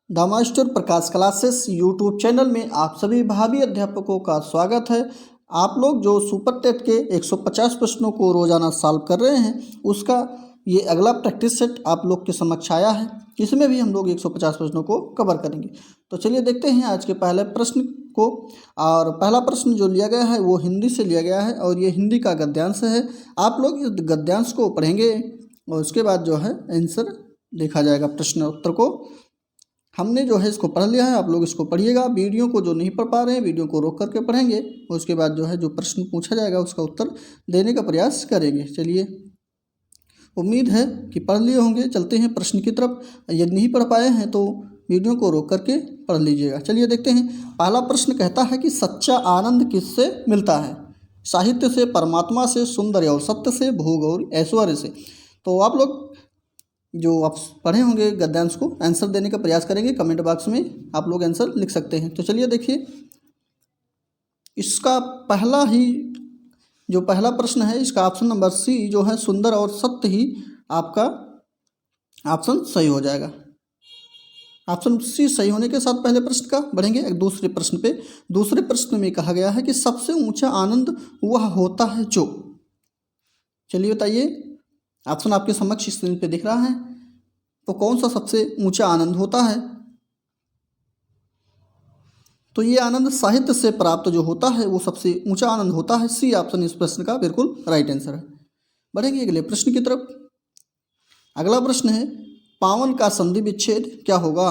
The master Prakash classes YouTube channel में आप सभी भावी अध्यापकों का स्वागत है। आप लोग जो सुपर टेट के 150 प्रश्नों को रोजाना सॉल्व कर रहे हैं, उसका ये अगला प्रैक्टिस सेट आप लोग के समक्ष आया है। इसमें भी हम लोग 150 प्रश्नों को कवर करेंगे। तो चलिए देखते हैं आज के पहले प्रश्न को। और पहला प्रश्न जो लिया गया है वो हिंदी से लिया गया है और ये हिंदी का गद्यांश है। आप लोग इस गद्यांश को पढ़ेंगे और उसके बाद जो है आंसर देखा जाएगा प्रश्न उत्तर को। हमने जो है इसको पढ़ लिया है, आप लोग इसको पढ़िएगा। वीडियो को जो नहीं पढ़ पा रहे हैं वीडियो को रोक करके पढ़ेंगे और उसके बाद जो है जो प्रश्न पूछा जाएगा उसका उत्तर देने का प्रयास करेंगे। चलिए, उम्मीद है कि पढ़ लिए होंगे। चलते हैं प्रश्न की तरफ। यदि नहीं पढ़ पाए हैं तो वीडियो को रोक करके पढ़ लीजिएगा। चलिए देखते हैं। पहला प्रश्न कहता है कि सच्चा आनंद किससे मिलता है? साहित्य से, परमात्मा से, सुंदर और सत्य से, भोग और ऐश्वर्य से। तो आप लोग जो आप पढ़े होंगे गद्यांश को आंसर देने का प्रयास करेंगे। कमेंट बॉक्स में आप लोग आंसर लिख सकते हैं। तो चलिए देखिए, इसका पहला प्रश्न है, इसका ऑप्शन नंबर सी जो है सुंदर और सत्य ही आपका ऑप्शन सही हो जाएगा। ऑप्शन सी सही होने के साथ पहले प्रश्न का बढ़ेंगे एक दूसरे प्रश्न पे। दूसरे प्रश्न में कहा गया है कि सबसे ऊंचा आनंद वह होता है जो। चलिए बताइए, ऑप्शन आपके समक्ष स्क्रीन पे दिख रहा है। तो कौन सा सबसे ऊंचा आनंद होता है? तो ये आनंद साहित्य से प्राप्त जो होता है वो सबसे ऊंचा आनंद होता है। सी ऑप्शन इस प्रश्न का बिल्कुल राइट आंसर है। बढ़ेंगे अगले प्रश्न की तरफ। अगला प्रश्न है, पावन का संधि विच्छेद क्या होगा?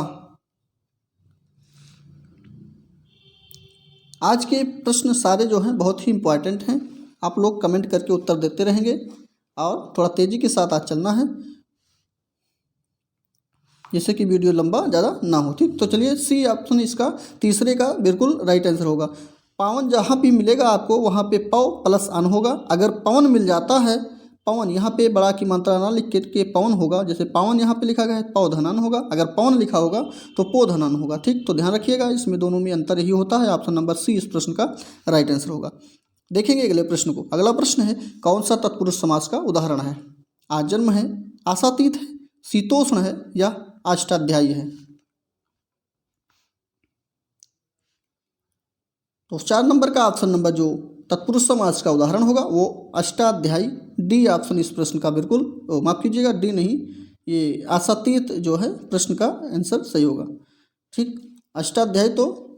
आज के प्रश्न सारे जो हैं बहुत ही इंपॉर्टेंट हैं। आप लोग कमेंट करके उत्तर देते रहेंगे और थोड़ा तेजी के साथ आज चलना है, जिससे कि वीडियो लंबा ज़्यादा ना हो। ठीक, तो चलिए सी ऑप्शन इसका तीसरे का बिल्कुल राइट आंसर होगा। पावन जहाँ भी मिलेगा आपको वहाँ पे पव प्लस अन होगा। अगर पवन मिल जाता है, पवन यहाँ पे बड़ा की मात्रा ना लिख के पवन होगा, जैसे पावन यहाँ पे लिखा गया है पव धनान होगा। अगर पवन लिखा होगा तो पो धनान होगा। ठीक, तो ध्यान रखिएगा, इसमें दोनों में अंतर ही होता है। ऑप्शन नंबर सी इस प्रश्न का राइट आंसर होगा। देखेंगे अगले प्रश्न को। अगला प्रश्न है, कौन सा तत्पुरुष समास का उदाहरण है? आजन्म है, आशातीत है, शीतोष्ण है या अष्टाध्यायी है? तो 4 नंबर का ऑप्शन नंबर जो तत्पुरुष समास का उदाहरण होगा वो अष्टाध्यायी। डी ऑप्शन इस प्रश्न का बिल्कुल, माफ कीजिएगा डी नहीं, ये आशातीत जो है प्रश्न का आंसर सही होगा। ठीक, अष्टाध्यायी तो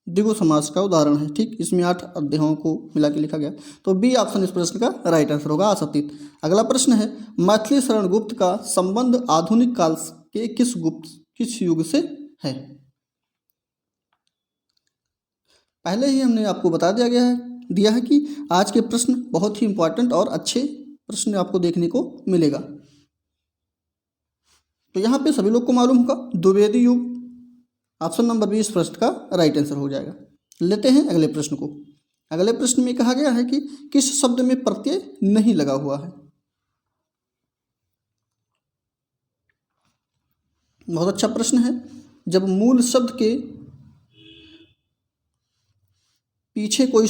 द्विगु समास का उदाहरण है। ठीक, इसमें 8 अध्यायों को मिला के लिखा गया। तो बी ऑप्शन इस प्रश्न का राइट आंसर होगा, आशातीत। अगला प्रश्न है, मैथिली शरण गुप्त का संबंध आधुनिक काल के किस युग से है? पहले ही हमने आपको बता दिया है कि आज के प्रश्न बहुत ही इंपॉर्टेंट और अच्छे प्रश्न आपको देखने को मिलेगा। तो यहाँ पे सभी लोग को मालूम होगा द्विवेदी युग। ऑप्शन नंबर बी इस प्रश्न का राइट आंसर हो जाएगा। लेते हैं अगले प्रश्न को। अगले प्रश्न में कहा गया है कि किस शब्द में प्रत्यय नहीं लगा हुआ है? बहुत अच्छा प्रश्न है। जब मूल शब्द के पीछे कोई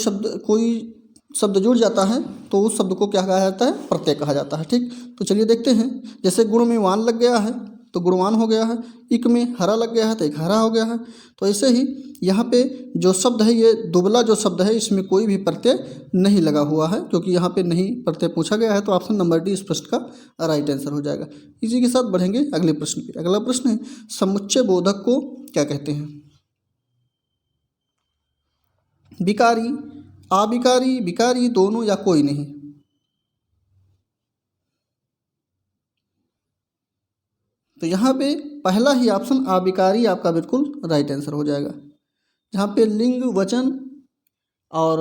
शब्द जुड़ जाता है तो उस शब्द को क्या कहा जाता है? प्रत्यय कहा जाता है। ठीक, तो चलिए देखते हैं। जैसे गुण में वान लग गया है तो गुणवान हो गया है। इक में हरा लग गया है तो एक हरा हो गया है। तो ऐसे ही यहाँ पे जो शब्द है, ये दुबला जो शब्द है, इसमें कोई भी प्रत्यय नहीं लगा हुआ है, क्योंकि यहाँ पे नहीं प्रत्यय पूछा गया है। तो ऑप्शन नंबर डी इस प्रश्न का राइट आंसर हो जाएगा। इसी के साथ बढ़ेंगे अगले प्रश्न पे। अगला प्रश्न है, समुच्चय बोधक को क्या कहते हैं? विकारी, अविकारी, विकारी, दोनों या कोई नहीं? तो यहाँ पे पहला ही ऑप्शन अविकारी आपका बिल्कुल राइट आंसर हो जाएगा। जहाँ पे लिंग वचन और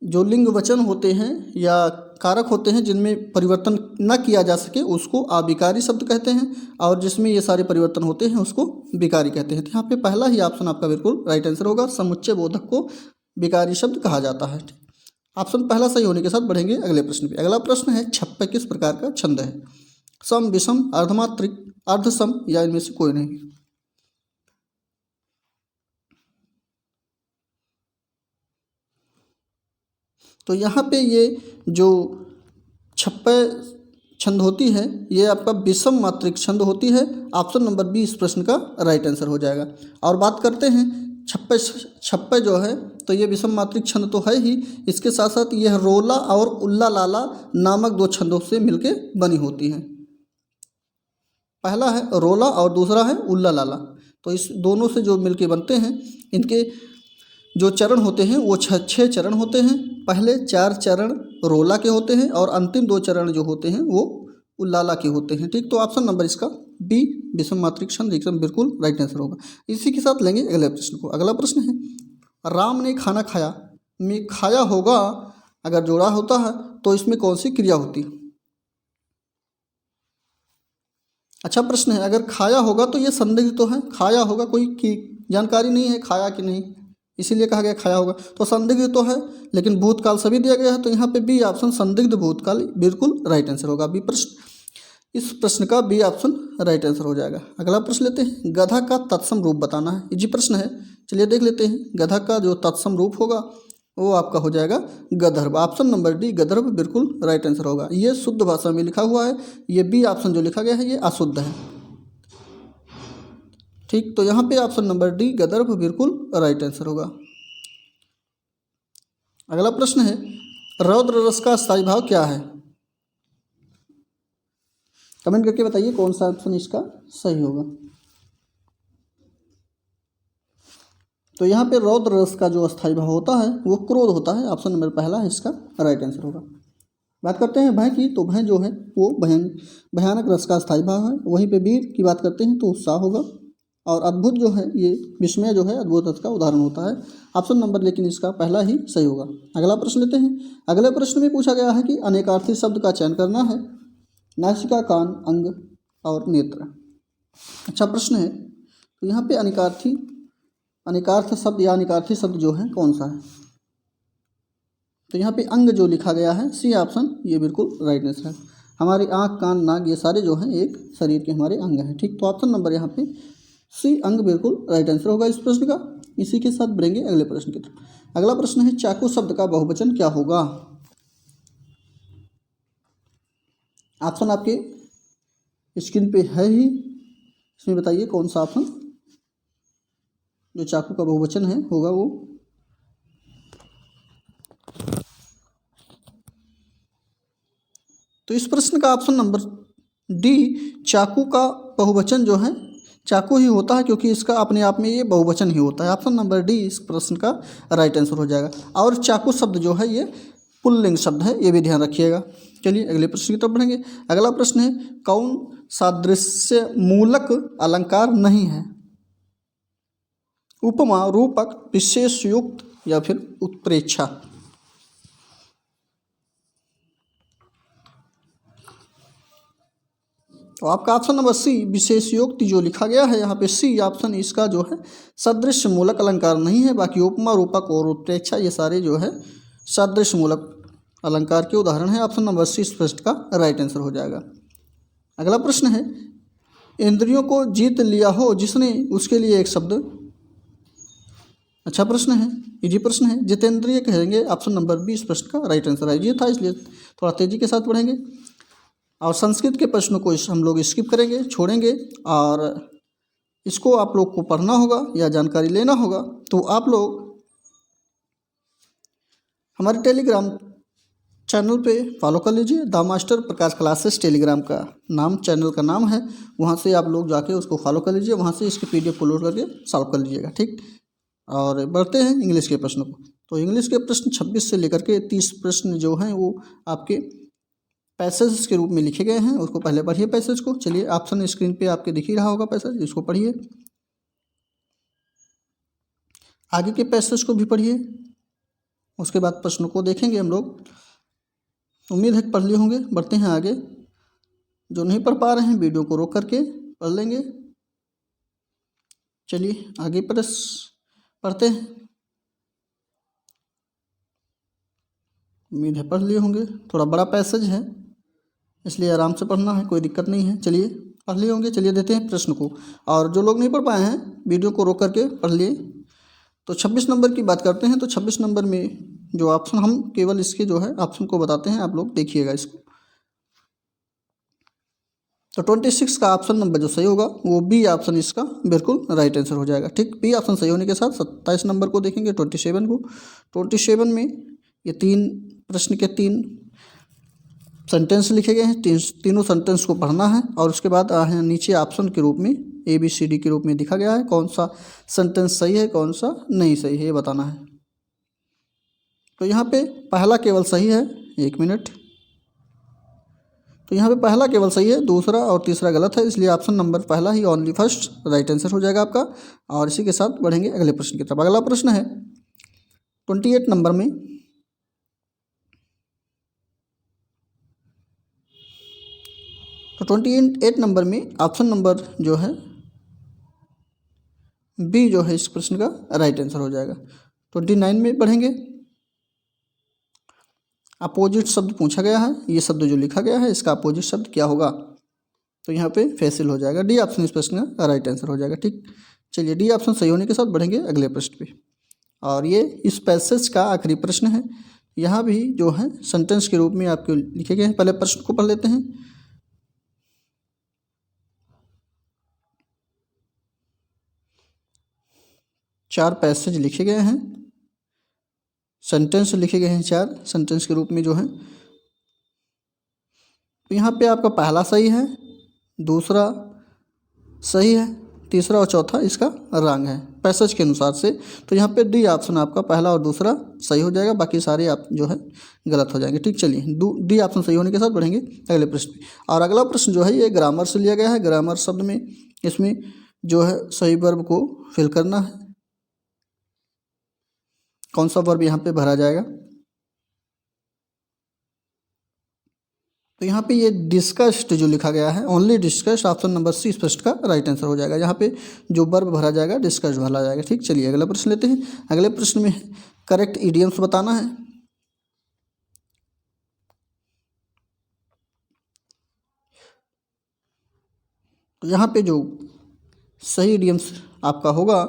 जो लिंग वचन होते हैं या कारक होते हैं जिनमें परिवर्तन न किया जा सके उसको अविकारी शब्द कहते हैं, और जिसमें ये सारे परिवर्तन होते हैं उसको विकारी कहते हैं। तो यहाँ पे पहला ही ऑप्शन आपका बिल्कुल राइट आंसर होगा। समुच्चय बोधक को विकारी शब्द कहा जाता है। ऑप्शन पहला सही होने के साथ बढ़ेंगे अगले प्रश्न पे। अगला प्रश्न है, छप्पे किस प्रकार का छंद है? सम, विषम, अर्धमात्रिक, अर्धसम या इनमें से कोई नहीं? तो यहाँ पे ये जो छप्पे छंद होती है ये आपका विषम मात्रिक छंद होती है। ऑप्शन नंबर बी इस प्रश्न का राइट आंसर हो जाएगा। और बात करते हैं छप्पे छप्पे जो है तो ये विषम मात्रिक छंद तो है ही, इसके साथ साथ यह रोला और उल्ला लाला नामक दो छंदों से मिलके बनी होती है। पहला है रोला और दूसरा है उल्ला लाला। तो इस दोनों से जो मिलके बनते हैं, इनके जो चरण होते हैं वो छः चरण होते हैं। पहले 4 चरण रोला के होते हैं और अंतिम 2 चरण जो होते हैं वो उल्लाला के होते हैं। ठीक, तो ऑप्शन नंबर इसका बी विषम मात्रिक छंद एकदम बिल्कुल राइट आंसर होगा। इसी के साथ लेंगे अगले प्रश्न को। अगला प्रश्न है राम ने खाना खाया में खाया होगा अगर जोड़ा होता है तो इसमें कौन सी क्रिया होती है? अच्छा प्रश्न है। अगर खाया होगा तो ये संदिग्ध तो है, खाया होगा कोई की जानकारी नहीं है खाया कि नहीं, इसीलिए कहा गया खाया होगा, तो संदिग्ध तो है, लेकिन भूतकाल सभी दिया गया है तो यहाँ पे बी ऑप्शन संदिग्ध भूतकाल बिल्कुल राइट आंसर होगा। बी प्रश्न, इस प्रश्न का बी ऑप्शन राइट आंसर हो जाएगा। अगला प्रश्न लेते हैं गधा का तत्सम रूप बताना है। जी प्रश्न है, चलिए देख लेते हैं। गधा का जो तत्सम रूप होगा वो आपका हो जाएगा गंधर्व। ऑप्शन नंबर डी गंधर्व बिल्कुल राइट आंसर होगा। ये शुद्ध भाषा में लिखा हुआ है, ये बी ऑप्शन जो लिखा गया है ये अशुद्ध है। ठीक, तो यहाँ पे ऑप्शन नंबर डी गंधर्व बिल्कुल राइट आंसर होगा। अगला प्रश्न है रौद्र रस का स्थायी भाव क्या है? कमेंट करके बताइए कौन सा ऑप्शन इसका सही होगा। तो यहाँ पे रौद्र रस का जो स्थायी भाव होता है वो क्रोध होता है। ऑप्शन नंबर पहला है इसका राइट आंसर होगा। बात करते हैं भय की, तो भय जो है वो भयानक रस का स्थायी भाव है। वहीं पे वीर की बात करते हैं तो उत्साह होगा। और अद्भुत जो है ये विस्मय जो है अद्भुत रस का उदाहरण होता है। ऑप्शन नंबर लेकिन इसका पहला ही सही होगा। अगला प्रश्न लेते हैं। अगले प्रश्न में पूछा गया है कि अनेकार्थी शब्द का चयन करना है। नासिका, कान, अंग और नेत्र। अच्छा प्रश्न है। तो यहाँ पे अनेकार्थ शब्द या अनेकार्थी शब्द जो है कौन सा है? तो यहाँ पे अंग जो लिखा गया है सी ऑप्शन ये बिल्कुल राइट आंसर है। हमारी आँख, कान, नाक ये सारे जो हैं एक शरीर के हमारे अंग हैं। ठीक, तो ऑप्शन नंबर यहाँ पे सी अंग बिल्कुल राइट आंसर होगा इस प्रश्न का। इसी के साथ बढ़ेंगे अगले प्रश्न की तरफ। अगला प्रश्न है चाकू शब्द का बहुवचन क्या होगा? ऑप्शन आपके स्क्रीन पे है ही, इसमें बताइए कौन सा ऑप्शन जो चाकू का बहुवचन है होगा वो। तो इस प्रश्न का ऑप्शन नंबर डी चाकू का बहुवचन जो है चाकू ही होता है, क्योंकि इसका अपने आप में ये बहुवचन ही होता है। ऑप्शन नंबर डी इस प्रश्न का राइट आंसर हो जाएगा। और चाकू शब्द जो है ये पुल्लिंग शब्द है, ये भी ध्यान रखिएगा। चलिए अगले प्रश्न की तरफ बढ़ेंगे। अगला प्रश्न है कौन सादृश्य मूलक अलंकार नहीं है? उपमा, रूपक, विशेषयुक्त या फिर उत्प्रेक्षा। तो आपका ऑप्शन नंबर सी विशेषयोक्ति जो लिखा गया है यहाँ पे सी ऑप्शन इसका जो है सदृश्य मूलक अलंकार नहीं है। बाकी उपमा, रूपक और उत्प्रेक्षा ये सारे जो है सदृश्य मूलक अलंकार के उदाहरण है। ऑप्शन नंबर सी इस प्रश्न का राइट आंसर हो जाएगा। अगला प्रश्न है इंद्रियों को जीत लिया हो जिसने, उसके लिए एक शब्द। अच्छा प्रश्न है, इजी प्रश्न है। जितेंद्रिय कहेंगे। ऑप्शन नंबर बी इस प्रश्न का राइट आंसर है। ये था इसलिए थोड़ा तेजी के साथ बढ़ेंगे। और संस्कृत के प्रश्नों को हम लोग स्किप करेंगे, छोड़ेंगे, और इसको आप लोग को पढ़ना होगा या जानकारी लेना होगा तो आप लोग हमारे टेलीग्राम चैनल पे फॉलो कर लीजिए। The master Prakash classes Telegram का नाम चैनल का नाम है, वहाँ से आप लोग जाके उसको फॉलो कर लीजिए। वहाँ से इसके PDF को लोड करके सॉल्व कर लीजिएगा। ठीक, और बढ़ते हैं इंग्लिश के प्रश्नों को। तो इंग्लिश के प्रश्न 26 से लेकर के 30 प्रश्न जो हैं वो आपके पैसेज के रूप में लिखे गए हैं। उसको पहले पढ़िए पैसेज को। चलिए ऑप्शन स्क्रीन पे आपके दिख ही रहा होगा पैसेज, इसको पढ़िए। आगे के पैसेज को भी पढ़िए, उसके बाद प्रश्नों को देखेंगे हम लोग। उम्मीद है कि पढ़ लिए होंगे। बढ़ते हैं आगे। जो नहीं पढ़ पा रहे हैं वीडियो को रोक करके पढ़ लेंगे। चलिए आगे पढ़ते हैं। उम्मीद है पढ़ लिए होंगे। थोड़ा बड़ा पैसेज है इसलिए आराम से पढ़ना है, कोई दिक्कत नहीं है। चलिए पढ़ लिए होंगे। चलिए देते हैं प्रश्न को। और जो लोग नहीं पढ़ पाए हैं वीडियो को रोक करके पढ़ लिए। तो 26 नंबर की बात करते हैं। तो 26 नंबर में जो ऑप्शन, हम केवल इसके जो है ऑप्शन को बताते हैं, आप लोग देखिएगा इसको। तो 26 का ऑप्शन नंबर जो सही होगा वो बी ऑप्शन इसका बिल्कुल राइट आंसर हो जाएगा। ठीक, बी ऑप्शन सही होने के साथ 27 नंबर को देखेंगे 27 को। 27 में ये 3 प्रश्न के 3 सेंटेंस लिखे गए हैं। तीनों सेंटेंस को पढ़ना है और उसके बाद नीचे ऑप्शन के रूप में ABCD के रूप में दिखा गया है कौन सा सेंटेंस सही है कौन सा नहीं सही है ये बताना है। तो यहाँ पे पहला केवल सही है, 1 मिनट। तो यहाँ पे पहला केवल सही है, दूसरा और तीसरा गलत है, इसलिए ऑप्शन नंबर पहला ही ओनली फर्स्ट राइट आंसर हो जाएगा आपका। और इसी के साथ बढ़ेंगे अगले प्रश्न की तरफ। अगला प्रश्न है 28 नंबर में। तो 28 नंबर में ऑप्शन नंबर जो है बी जो है इस प्रश्न का राइट आंसर हो जाएगा। 29 में बढ़ेंगे। अपोजिट शब्द पूछा गया है, ये शब्द जो लिखा गया है इसका अपोजिट शब्द क्या होगा? तो यहाँ पे फैसिल हो जाएगा, डी ऑप्शन इस प्रश्न का राइट आंसर हो जाएगा। ठीक, चलिए डी ऑप्शन सही होने के साथ बढ़ेंगे अगले प्रश्न पे। और ये इस पैसेज का आखिरी प्रश्न है। यहाँ भी जो है सेंटेंस के रूप में आपके लिखे गए हैं। पहले प्रश्न को पढ़ लेते हैं। चार पैसेज लिखे गए हैं, सेंटेंस लिखे गए हैं 4 सेंटेंस के रूप में जो है। तो यहाँ पे आपका पहला सही है, दूसरा सही है, तीसरा और चौथा इसका रॉन्ग है पैसेज के अनुसार से। तो यहाँ पे डी ऑप्शन आपका पहला और दूसरा सही हो जाएगा, बाकी सारे आप जो है गलत हो जाएंगे। ठीक, चलिए डी ऑप्शन सही होने के साथ बढ़ेंगे अगले प्रश्न पे। और अगला प्रश्न जो है ये ग्रामर से लिया गया है। ग्रामर शब्द में इसमें जो है सही वर्ब को फिल करना है। कौन सा वर्ब यहाँ पे भरा जाएगा? तो यहाँ पे ये डिस्कस्ड जो लिखा गया है, only discussed, option number C इस प्रश्न का राइट आंसर हो जाएगा। यहाँ पे जो वर्ब भरा जाएगा डिस्कस्ड भरा जाएगा। ठीक, चलिए अगला प्रश्न लेते हैं। अगले प्रश्न में करेक्ट इडियम्स बताना है। तो यहाँ पे जो सही इडियम्स आपका होगा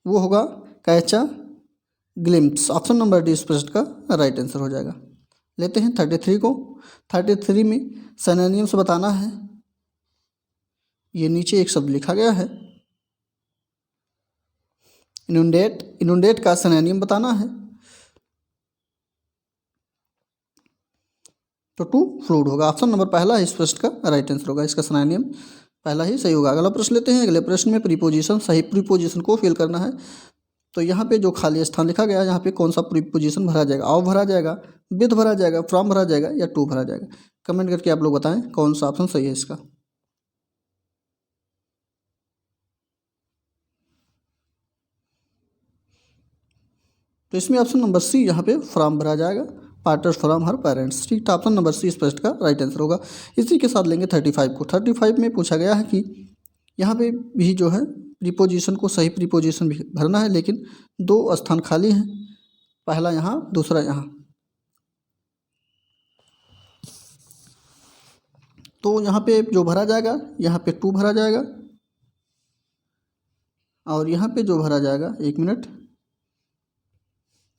वो होगा कैचा ग्लिम्प्स, ऑप्शन नंबर डी इस प्रश्न का राइट आंसर हो जाएगा। लेते हैं 33 को। 33 में सिनोनिम्स बताना है। ये नीचे एक शब्द लिखा गया है इनुंडेट, इनुंडेट का सिनोनिम बताना है। तो टू फ्लूड होगा, ऑप्शन नंबर पहला इस प्रश्न का राइट आंसर होगा। इसका सिनोनिम पहला ही सही होगा। अगला प्रश्न लेते हैं। अगले प्रश्न में प्रीपोजिशन, सही प्रीपोजिशन को फिल करना है। तो यहाँ पे जो खाली स्थान लिखा गया है यहाँ पे कौन सा प्रीपोजिशन भरा जाएगा? ऑफ भरा जाएगा, विद भरा जाएगा, फ्रॉम भरा जाएगा या टू भरा जाएगा? कमेंट करके आप लोग बताएं कौन सा ऑप्शन सही है इसका। तो इसमें ऑप्शन नंबर सी यहाँ पे फ्रॉम भरा जाएगा, पार्टर्स फ्रॉम हर पेरेंट्स। ठीक, तो ऑप्शन नंबर सी इस प्रश्न का राइट आंसर होगा। इसी के साथ लेंगे 35 को। 35 में पूछा गया है कि यहाँ पे भी जो है प्रीपोजिशन को सही प्रीपोजिशन भी भरना है, लेकिन 2 स्थान खाली हैं, पहला यहाँ दूसरा यहाँ। तो यहाँ पे जो भरा जाएगा यहाँ पे टू भरा जाएगा और यहाँ पे जो भरा जाएगा, 1 मिनट,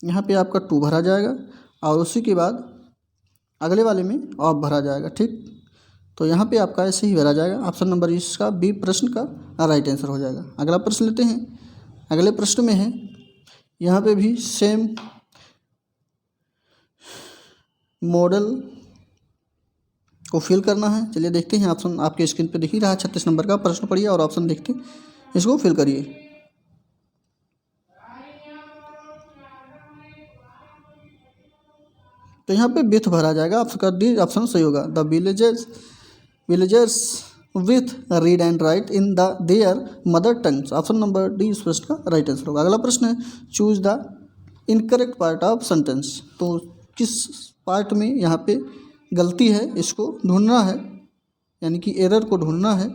यहाँ पे आपका टू भरा जाएगा और उसी के बाद अगले वाले में ऑफ भरा जाएगा। ठीक, तो यहाँ पे आपका ऐसे ही भरा जाएगा। ऑप्शन नंबर इसका बी प्रश्न का राइट आंसर हो जाएगा। अगला प्रश्न लेते हैं। अगले प्रश्न में है यहाँ पे भी सेम मॉडल को फिल करना है। चलिए देखते हैं, ऑप्शन आपके स्क्रीन पे दिख ही रहा है। 36 नंबर का प्रश्न पढ़िए और ऑप्शन देखते हैं, इसको फिल करिए। तो यहाँ पे विथ भरा जाएगा, आपका डी ऑप्शन सही होगा। The villagers with read and right in the there mother tongues, option number D इस प्रश्न का राइट आंसर होगा। अगला प्रश्न है choose the incorrect part of sentence. तो किस पार्ट में यहाँ पे गलती है इसको ढूंढना है, यानी कि एरर को ढूंढना है।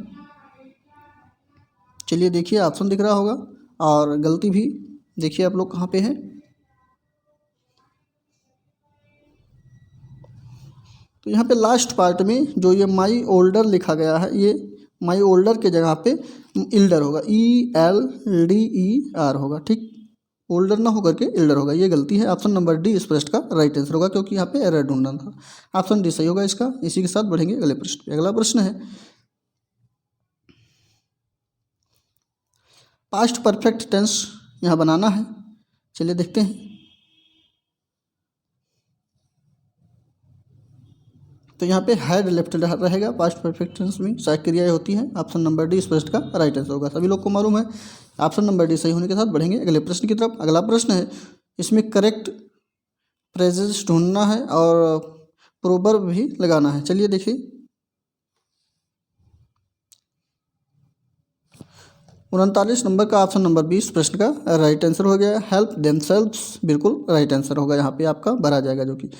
चलिए देखिए, ऑप्शन दिख रहा होगा और गलती भी देखिए आप लोग कहाँ पे है। तो यहाँ पे लास्ट पार्ट में जो ये माई ओल्डर लिखा गया है, ये माई ओल्डर के जगह पे इल्डर होगा, ELDER होगा। ठीक, ओल्डर ना होकर के एल्डर होगा, ये गलती है। ऑप्शन नंबर डी इस प्रश्न का राइट आंसर होगा, क्योंकि यहाँ पे एरर ढूंढना था। ऑप्शन डी सही होगा इसका। इसी के साथ बढ़ेंगे अगले प्रश्न पे। अगला प्रश्न है पास्ट परफेक्ट टेंस यहाँ बनाना है, चलिए देखते हैं। तो यहाँ पे हैड लेफ्ट रहेगा पास्ट परफेक्ट टेंस में, सारी क्रियाएं होती हैं। ऑप्शन नंबर डी इस प्रश्न का राइट आंसर होगा, सभी लोग को मालूम है। ऑप्शन नंबर डी सही होने के साथ बढ़ेंगे अगले प्रश्न की तरफ। अगला प्रश्न है इसमें करेक्ट फ्रेजेस ढूंढना है और प्रोवर्ब भी लगाना है, चलिए देखिए। 39 नंबर का ऑप्शन नंबर 20 प्रश्न का राइट आंसर हो गया। हेल्प देमसेल्व्स बिल्कुल राइट आंसर होगा, यहाँ पे आपका भरा जाएगा जो कि।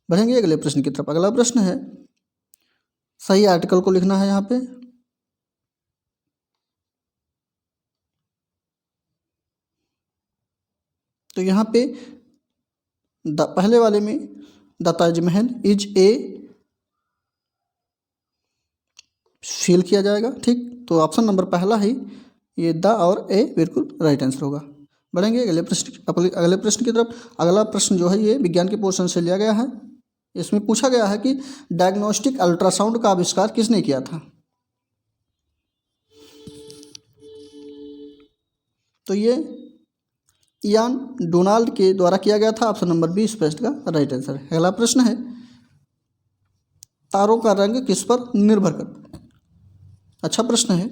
बढ़ेंगे अगले प्रश्न की तरफ। अगला प्रश्न है सही आर्टिकल को लिखना है यहाँ पे। तो यहाँ पे पहले वाले में the Taj Mahal is a fill किया जाएगा, ठीक। तो ऑप्शन नंबर पहला ही ये द और ए बिल्कुल राइट आंसर होगा। बढ़ेंगे अगले प्रश्न की तरफ। अगला प्रश्न जो है ये विज्ञान के पोर्शन से लिया गया है। इसमें पूछा गया है कि डायग्नोस्टिक अल्ट्रासाउंड का आविष्कार किसने किया था। तो ये इयान डोनाल्ड के द्वारा किया गया था। ऑप्शन नंबर 20 प्रश्न का राइट आंसर है। अगला प्रश्न है तारों का रंग किस पर निर्भर करता है। अच्छा प्रश्न है।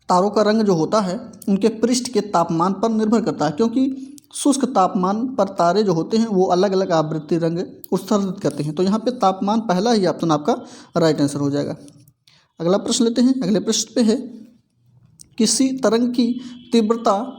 तारों का रंग जो होता है उनके पृष्ठ के तापमान पर निर्भर करता है, क्योंकि शुष्क तापमान पर तारे जो होते हैं वो अलग अलग आवृत्ति रंग उत्सर्जित करते हैं। तो यहाँ पे तापमान पहला ही ऑप्शन आपका राइट आंसर हो जाएगा। अगला प्रश्न लेते हैं। अगले प्रश्न पे है किसी तरंग की तीव्रता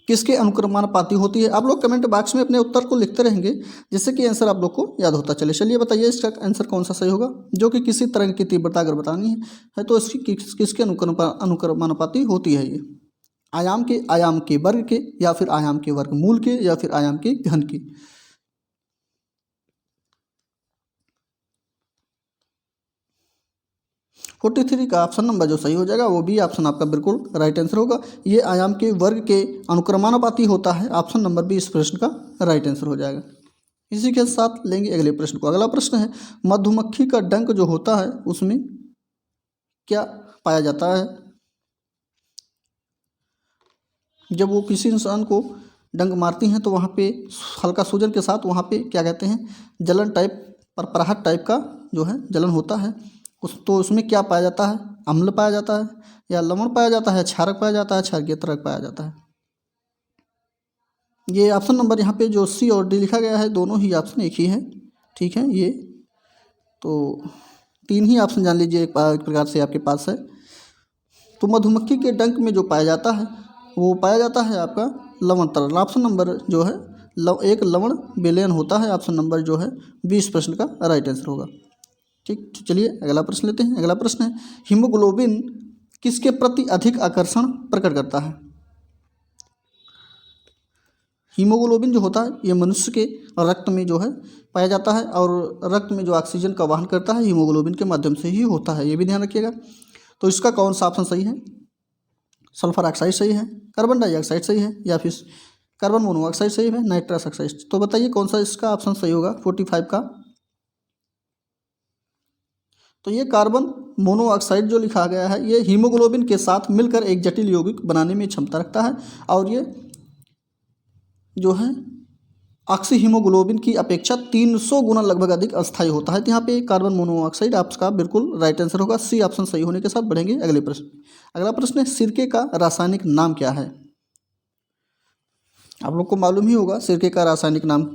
किसके अनुक्रमानुपाती होती है। आप लोग कमेंट बॉक्स में अपने उत्तर को लिखते रहेंगे, जिससे कि आंसर आप लोग को याद होता चले। चलिए बताइए इसका आंसर कौन सा सही होगा। जो कि किसी तरंग की तीव्रता अगर बतानी है तो इसकी किसके अनुक्रमानुपाती होती है। ये आयाम के वर्ग के, या फिर आयाम के वर्गमूल के, या फिर आयाम के घन के। 43 का ऑप्शन नंबर जो सही हो जाएगा वो भी ऑप्शन आपका बिल्कुल राइट आंसर होगा। ये आयाम के वर्ग के अनुक्रमानुपाती होता है। ऑप्शन नंबर 20 प्रश्न का राइट आंसर हो जाएगा। इसी के साथ लेंगे अगले प्रश्न को। अगला प्रश्न है मधुमक्खी का डंक जो होता है उसमें क्या पाया जाता है। जब वो किसी इंसान को डंक मारती हैं तो वहाँ पे हल्का सूजन के साथ वहाँ पे क्या कहते हैं जलन टाइप परपराहट टाइप का जो है जलन होता है। तो उसमें क्या पाया जाता है, अम्ल पाया जाता है, या लवण पाया जाता है, क्षारक पाया जाता है, क्षारकीय पाया जाता है। ये ऑप्शन नंबर यहाँ पे जो सी और डी लिखा गया है दोनों ही ऑप्शन एक ही है, ठीक है। ये तो 3 ही ऑप्शन जान लीजिए एक प्रकार से आपके पास है। तो मधुमक्खी के डंक में जो पाया जाता है वो पाया जाता है आपका लवण तरल। ऑप्शन नंबर जो है एक लवण विलयन होता है। ऑप्शन नंबर जो है 20 प्रश्न का राइट आंसर होगा, ठीक। चलिए अगला प्रश्न लेते हैं। अगला प्रश्न है हीमोग्लोबिन किसके प्रति अधिक आकर्षण प्रकट करता है। हीमोग्लोबिन जो होता है ये मनुष्य के रक्त में जो है पाया जाता है, और रक्त में जो ऑक्सीजन का वहन करता है हीमोग्लोबिन के माध्यम से ही होता है, ये भी ध्यान रखिएगा। तो इसका कौन सा ऑप्शन सही है। सल्फर ऑक्साइड सही है, कार्बन डाइऑक्साइड सही है, या फिर कार्बन मोनोऑक्साइड सही है, नाइट्रस ऑक्साइड। तो बताइए कौन सा इसका ऑप्शन सही होगा 45 का। तो ये कार्बन मोनोऑक्साइड जो लिखा गया है ये हीमोग्लोबिन के साथ मिलकर एक जटिल यौगिक बनाने में क्षमता रखता है, और ये जो है ऑक्सी हीमोग्लोबिन की अपेक्षा 300 गुना लगभग अधिक अस्थायी होता है। तो यहाँ पे कार्बन मोनोऑक्साइड आपका बिल्कुल राइट आंसर होगा, सी ऑप्शन सही होने के साथ बढ़ेंगे अगले प्रश्न। अगला प्रश्न है सिरके का रासायनिक नाम क्या है। आप लोग को मालूम ही होगा सिरके का रासायनिक नाम।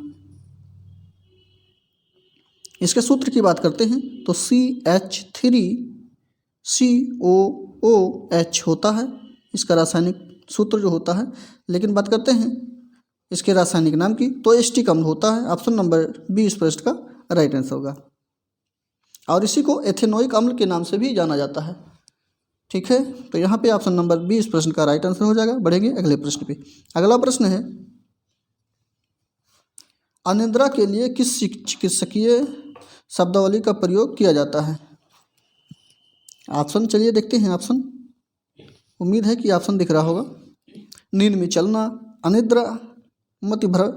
इसके सूत्र की बात करते हैं तो CH3COOH होता है इसका रासायनिक सूत्र जो होता है। लेकिन बात करते हैं इसके रासायनिक नाम की तो एस्टिक अम्ल होता है। ऑप्शन नंबर 20 प्रश्न का राइट आंसर होगा, और इसी को एथेनोइक अम्ल के नाम से भी जाना जाता है, ठीक है। तो यहाँ पे ऑप्शन नंबर 20 प्रश्न का राइट आंसर हो जाएगा। बढ़ेंगे अगले प्रश्न पे। अगला प्रश्न है अनिद्रा के लिए किस चिकित्सकीय शब्दावली का प्रयोग किया जाता है। ऑप्शन चलिए देखते हैं ऑप्शन। उम्मीद है कि ऑप्शन दिख रहा होगा। नींद में चलना, अनिद्रा, मतिभ्रम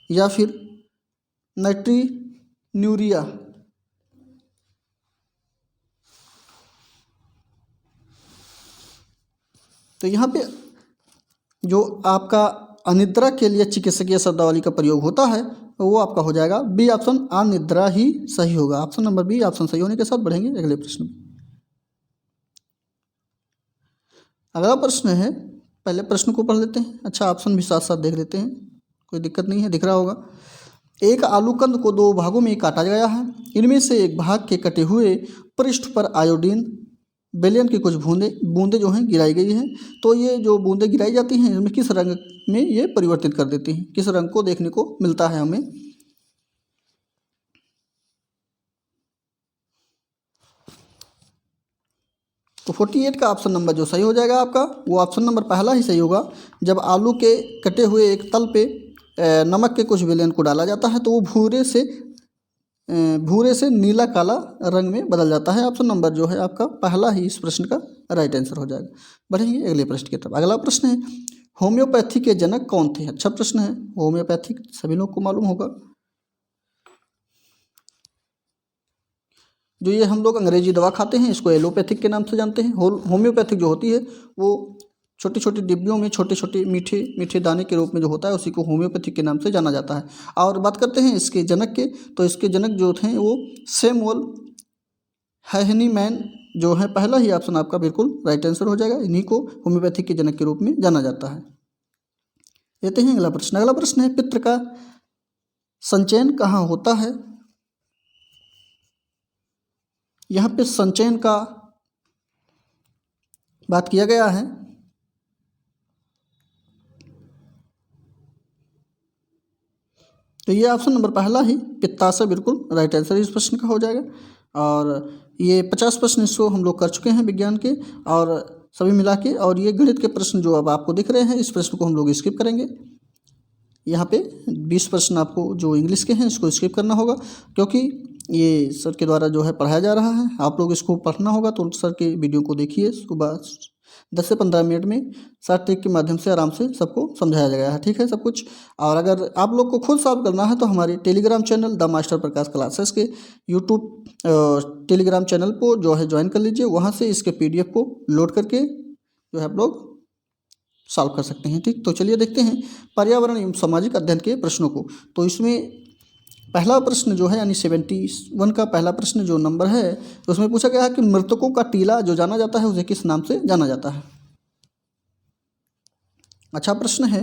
या फिर नाइट्रिन्यूरिया। तो यहाँ पे जो आपका अनिद्रा के लिए चिकित्सकीय शब्दावली का प्रयोग होता है वो आपका हो जाएगा बी ऑप्शन, अनिद्रा ही सही होगा। ऑप्शन नंबर बी ऑप्शन सही होने के साथ बढ़ेंगे अगले प्रश्न में। अगला प्रश्न है, पहले प्रश्न को पढ़ लेते हैं। अच्छा, ऑप्शन भी साथ साथ देख लेते हैं, कोई दिक्कत नहीं है, दिख रहा होगा। एक आलूकंद को दो भागों में काटा गया है। इनमें से एक भाग के कटे हुए पृष्ठ पर आयोडीन बेलियन की कुछ बूंदें जो हैं गिराई गई हैं। तो ये जो बूंदें गिराई जाती हैं इसमें किस रंग में ये परिवर्तित कर देती हैं, किस रंग को देखने को मिलता है हमें। तो 48 का ऑप्शन नंबर जो सही हो जाएगा आपका वो ऑप्शन नंबर पहला ही सही होगा। जब आलू के कटे हुए एक तल पे नमक के कुछ विलयन को डाला जाता है तो वो भूरे से नीला काला रंग में बदल जाता है। ऑप्शन नंबर जो है आपका पहला ही इस प्रश्न का राइट आंसर हो जाएगा। बढ़ेंगे अगले प्रश्न की तरफ। अगला प्रश्न है, होम्योपैथी के जनक कौन थे। अच्छा प्रश्न है, होम्योपैथी सभी लोग को मालूम होगा। जो ये हम लोग अंग्रेजी दवा खाते हैं इसको एलोपैथिक के नाम से जानते हैं। होम्योपैथिक जो होती है वो छोटी छोटी डिब्बियों में छोटे छोटे मीठे मीठे दाने के रूप में जो होता है उसी को होम्योपैथिक के नाम से जाना जाता है। और बात करते हैं इसके जनक के, तो इसके जनक जो थे वो सैमुअल हैनिमैन जो है। पहला ही ऑप्शन आपका बिल्कुल राइट आंसर हो जाएगा। इन्हीं को होम्योपैथिक के जनक के रूप में जाना जाता है। लेते हैं अगला प्रश्न। अगला प्रश्न है, पित्त का संचयन कहाँ होता है। यहाँ पे संचयन का बात किया गया है। तो ये ऑप्शन नंबर पहला ही पित्ताशय बिल्कुल राइट आंसर इस प्रश्न का हो जाएगा। और ये 50 प्रश्न इसको हम लोग कर चुके हैं विज्ञान के और सभी मिला के। और ये गणित के प्रश्न जो अब आपको दिख रहे हैं इस प्रश्न को हम लोग स्किप करेंगे। यहाँ पे 20 प्रश्न आपको जो इंग्लिश के हैं इसको स्किप करना होगा क्योंकि ये सर के द्वारा जो है पढ़ाया जा रहा है। आप लोग इसको पढ़ना होगा तो सर के वीडियो को देखिए। सुबह 10 से 15 मिनट में शॉर्ट ट्रिक के माध्यम से आराम से सबको समझाया गया है, ठीक है सब कुछ। और अगर आप लोग को खुद सॉल्व करना है तो हमारे Telegram channel the master Prakash classes के यूट्यूब टेलीग्राम चैनल को जो है ज्वाइन कर लीजिए। वहाँ से इसके PDF को लोड करके जो है आप लोग सॉल्व कर सकते हैं, ठीक। तो चलिए देखते हैं पर्यावरण एवं सामाजिक अध्ययन के प्रश्नों को। तो इसमें पहला प्रश्न जो है यानी 71 का पहला प्रश्न जो नंबर है तो उसमें पूछा गया है कि मृतकों का टीला जो जाना जाता है उसे किस नाम से जाना जाता है। अच्छा प्रश्न है,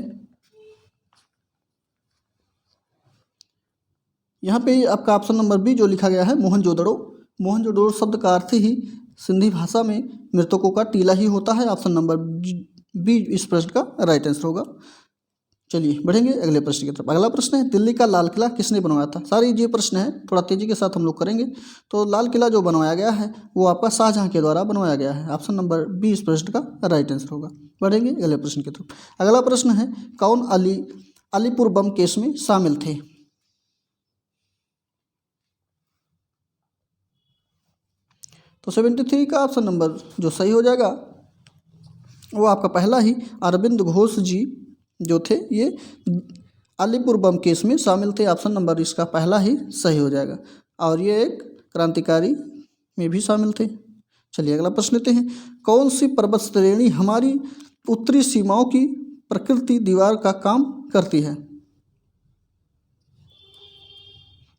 यहाँ पे आपका ऑप्शन नंबर बी जो लिखा गया है मोहनजोदड़ो। मोहनजोदड़ो शब्द का अर्थ ही सिंधी भाषा में मृतकों का टीला ही होता है। ऑप्शन नंबर बी इस प्रश्न का राइट आंसर होगा। चलिए बढ़ेंगे अगले प्रश्न की तरफ। अगला प्रश्न है, दिल्ली का लाल किला किसने बनवाया था। सारे ये प्रश्न है थोड़ा तेजी के साथ हम लोग करेंगे। तो लाल किला जो बनवाया गया है वो आपका शाहजहां के द्वारा बनवाया गया है। ऑप्शन नंबर बी इस प्रश्न का राइट आंसर होगा। बढ़ेंगे अगले प्रश्न की तरफ। अगला प्रश्न है, कौन अलीपुर बम केस में शामिल थे। तो 73 का ऑप्शन नंबर जो सही हो जाएगा वो आपका पहला ही अरविंद घोष जी जो थे ये अलीपुर बम केस में शामिल थे। ऑप्शन नंबर इसका पहला ही सही हो जाएगा। और ये एक क्रांतिकारी में भी शामिल थे। चलिए अगला प्रश्न लेते हैं, कौन सी पर्वत श्रेणी हमारी उत्तरी सीमाओं की प्रकृति दीवार का काम करती है।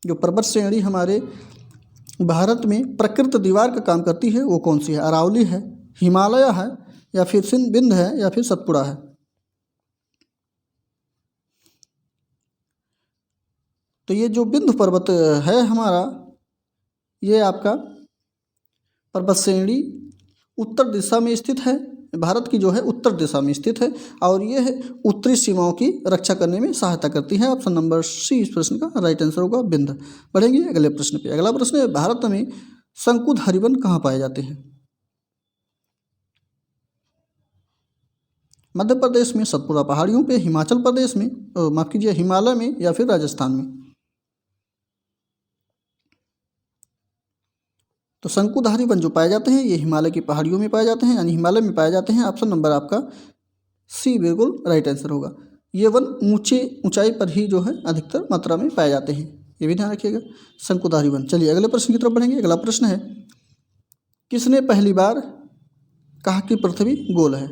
जो पर्वत श्रेणी हमारे भारत में प्रकृति दीवार का काम करती है वो कौन सी है। अरावली है, हिमालय है या फिर विंध्य है या फिर सतपुड़ा है। तो ये जो विंध्य पर्वत है हमारा ये आपका पर्वत श्रेणी उत्तर दिशा में स्थित है। भारत की जो है उत्तर दिशा में स्थित है और ये है उत्तरी सीमाओं की रक्षा करने में सहायता करती है। ऑप्शन नंबर सी इस प्रश्न का राइट आंसर होगा विंध्य। बढ़ेंगे अगले प्रश्न पे। अगला प्रश्न है, भारत में शंकुधारी वन कहाँ पाए जाते हैं। मध्य प्रदेश में सतपुड़ा पहाड़ियों पे, हिमाचल प्रदेश में माफ कीजिए हिमालय में या फिर राजस्थान में। तो शंकुधारी वन जो पाए जाते हैं ये हिमालय की पहाड़ियों में पाए जाते हैं, यानी हिमालय में पाए जाते हैं। ऑप्शन नंबर आपका सी बिल्कुल राइट आंसर होगा। ये वन ऊंचाई पर ही जो है अधिकतर मात्रा में पाए जाते हैं, ये भी ध्यान रखिएगा, शंकुधारी वन। चलिए अगले प्रश्न की तरफ बढ़ेंगे। अगला प्रश्न है, किसने पहली बार कहा कि पृथ्वी गोल है?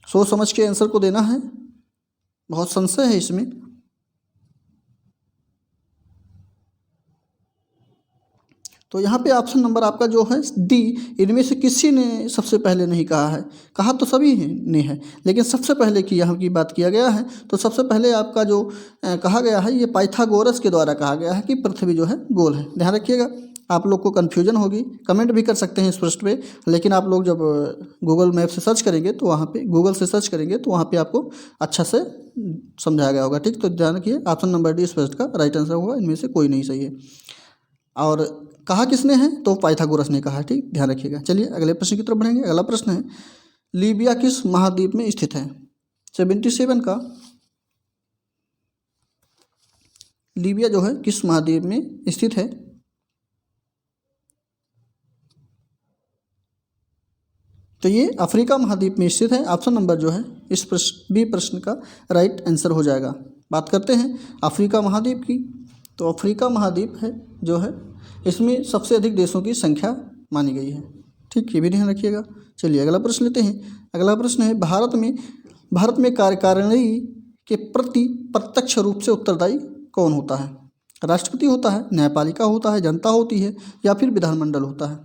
सोच समझ के आंसर को देना है, बहुत संशय है इसमें। तो यहाँ पे ऑप्शन नंबर आपका जो है डी, इनमें से किसी ने सबसे पहले नहीं कहा है। कहा तो सभी ने है, लेकिन सबसे पहले की यहाँ की बात किया गया है। तो सबसे पहले आपका जो कहा गया है ये पाइथागोरस के द्वारा कहा गया है कि पृथ्वी जो है गोल है। ध्यान रखिएगा, आप लोग को कन्फ्यूजन होगी, कमेंट भी कर सकते हैं इस प्रश्न पे, लेकिन आप लोग जब गूगल मैप से सर्च करेंगे तो वहाँ पे गूगल से सर्च करेंगे तो वहाँ पे आपको अच्छा से समझाया गया होगा। ठीक, तो ध्यान रखिए ऑप्शन नंबर डी इस प्रश्न का राइट आंसर होगा, इनमें से कोई नहीं सही है। और कहा किसने है? तो पाइथागोरस ने कहा। ठीक, ध्यान रखिएगा। चलिए अगले प्रश्न की तरफ बढ़ेंगे। अगला प्रश्न है, लीबिया किस महाद्वीप में स्थित है? 77 का लीबिया जो है किस महाद्वीप में स्थित है? तो ये अफ्रीका महाद्वीप में स्थित है। ऑप्शन नंबर जो है इस प्रश्न बी प्रश्न का राइट आंसर हो जाएगा। बात करते हैं अफ्रीका महाद्वीप की। तो अफ्रीका महाद्वीप है जो है इसमें सबसे अधिक देशों की संख्या मानी गई है। ठीक, ये भी ध्यान रखिएगा। चलिए अगला प्रश्न लेते हैं। अगला प्रश्न है, भारत में कार्यकारिणी के प्रति प्रत्यक्ष रूप से उत्तरदायी कौन होता है? राष्ट्रपति होता है, न्यायपालिका होता है, जनता होती है, या फिर विधानमंडल होता है?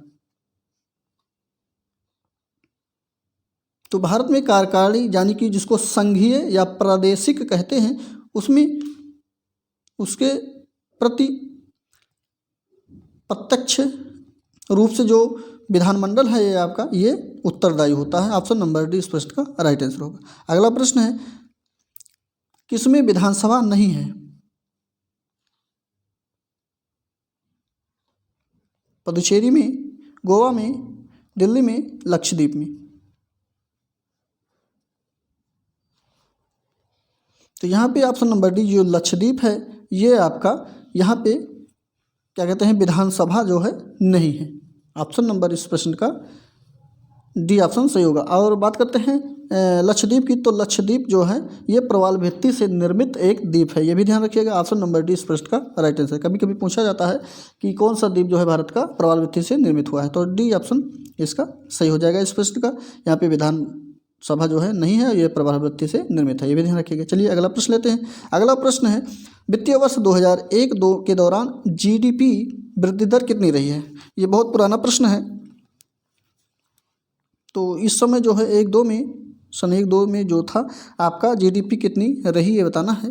तो भारत में कार्यकारिणी यानी कि जिसको संघीय या प्रादेशिक कहते हैं, उसमें उसके प्रति प्रत्यक्ष रूप से जो विधानमंडल है ये आपका ये उत्तरदायी होता है। ऑप्शन नंबर डी इस प्रश्न का राइट आंसर होगा। अगला प्रश्न है, किसमें विधानसभा नहीं है? पुदुचेरी में, गोवा में, दिल्ली में, लक्षद्वीप में? तो यहाँ पे ऑप्शन नंबर डी जो लक्षद्वीप है ये आपका यहाँ पे क्या कहते हैं विधानसभा जो है नहीं है। ऑप्शन नंबर इस प्रश्न का डी ऑप्शन सही होगा। और बात करते हैं लक्षद्वीप की। तो लक्षद्वीप जो है ये प्रवाल भित्ति से निर्मित एक द्वीप है, ये भी ध्यान रखिएगा। ऑप्शन नंबर डी इस प्रश्न का राइट आंसर। कभी कभी पूछा जाता है कि कौन सा द्वीप जो है भारत का प्रवाल भित्ति से निर्मित हुआ है, तो डी ऑप्शन इसका सही हो जाएगा इस प्रश्न का। यहाँ पे विधानसभा जो है नहीं है, ये प्रवाल भित्ति से निर्मित है, ये भी ध्यान रखिएगा। चलिए अगला प्रश्न लेते हैं। अगला प्रश्न है, वित्तीय वर्ष 2001-2 के दौरान जीडीपी वृद्धि दर कितनी रही है? ये बहुत पुराना प्रश्न है। तो इस समय जो है सन 1-2 में जो था आपका जीडीपी कितनी रही ये बताना है।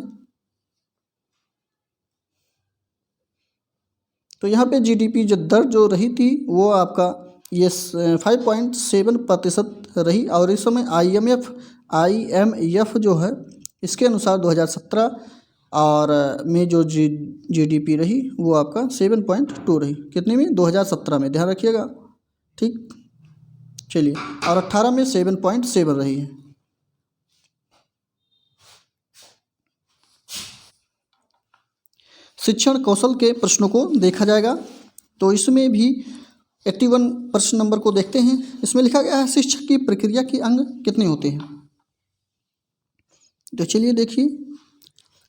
तो यहाँ पे जीडीपी जो दर जो रही थी वो आपका ये 5.7% रही। और इस समय IMF जो है इसके अनुसार 2017 और में जो जीडीपी रही वो आपका 7.2 रही। कितने में? 2017 में, ध्यान रखिएगा। ठीक, चलिए, और 18 में 7.7 रही है। शिक्षण कौशल के प्रश्नों को देखा जाएगा। तो इसमें भी 81 प्रश्न नंबर को देखते हैं। इसमें लिखा गया है, शिक्षक की प्रक्रिया के अंग कितने होते हैं? तो चलिए देखिए,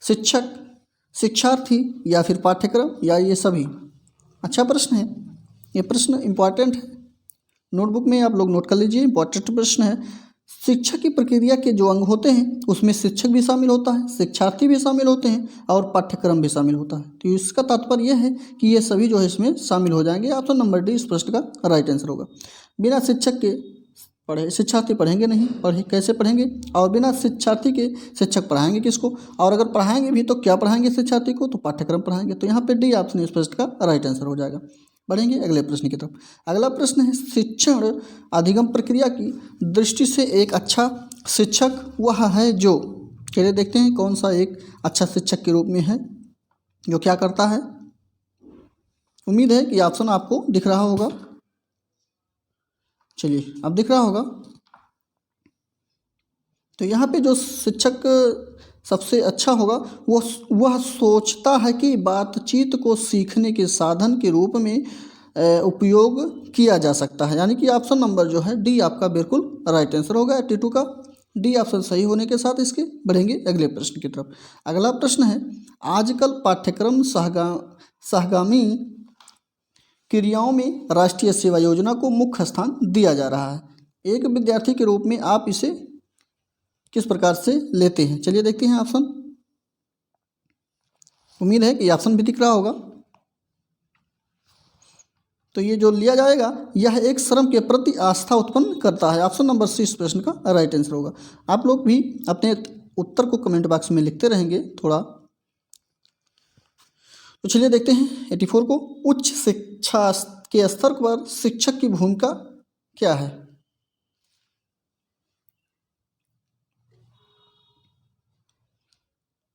शिक्षक, शिक्षार्थी, या फिर पाठ्यक्रम, या ये सभी? अच्छा प्रश्न है, ये प्रश्न इम्पॉर्टेंट है, नोटबुक में आप लोग नोट कर लीजिए। इंपॉर्टेंट प्रश्न है। शिक्षक की प्रक्रिया के जो अंग होते हैं उसमें शिक्षक भी शामिल होता है, शिक्षार्थी भी शामिल होते हैं, और पाठ्यक्रम भी शामिल होता है। तो इसका तात्पर्य यह है कि ये सभी जो है इसमें शामिल हो जाएंगे। ऑप्शन नंबर डी इस प्रश्न का राइट आंसर होगा। बिना शिक्षक के शिक्षार्थी पढ़ेंगे नहीं, कैसे पढ़ेंगे? और बिना शिक्षार्थी के शिक्षक पढ़ाएंगे किसको? और अगर पढ़ाएंगे भी तो क्या पढ़ाएंगे शिक्षार्थी को? तो पाठ्यक्रम पढ़ाएंगे। तो यहाँ पे डी ऑप्शन इस प्रश्न का राइट आंसर हो जाएगा। बढ़ेंगे अगले प्रश्न की तरफ। अगला प्रश्न है, शिक्षण अधिगम प्रक्रिया की दृष्टि से एक अच्छा शिक्षक वह है जो, चलिए देखते हैं कौन सा एक अच्छा शिक्षक के रूप में है जो क्या करता है। उम्मीद है कि ऑप्शन आपको दिख रहा होगा। चलिए, अब दिख रहा होगा। तो यहाँ पे जो शिक्षक सबसे अच्छा होगा वह सोचता है कि बातचीत को सीखने के साधन के रूप में उपयोग किया जा सकता है। यानी कि ऑप्शन नंबर जो है डी आपका बिल्कुल राइट आंसर होगा 82 का। डी ऑप्शन सही होने के साथ इसके बढ़ेंगे अगले प्रश्न की तरफ। अगला प्रश्न है, आजकल पाठ्यक्रम सहगामी क्रियाओं में राष्ट्रीय सेवा योजना को मुख्य स्थान दिया जा रहा है। एक विद्यार्थी के रूप में आप इसे किस प्रकार से लेते हैं? चलिए देखते हैं ऑप्शन। उम्मीद है कि ऑप्शन भी दिख रहा होगा। तो ये जो लिया जाएगा यह एक श्रम के प्रति आस्था उत्पन्न करता है। ऑप्शन नंबर सी इस प्रश्न का राइट आंसर होगा। आप लोग भी अपने उत्तर को कमेंट बॉक्स में लिखते रहेंगे थोड़ा। तो चलिए देखते हैं 84 को, उच्च शिक्षा के स्तर पर शिक्षक की भूमिका क्या है?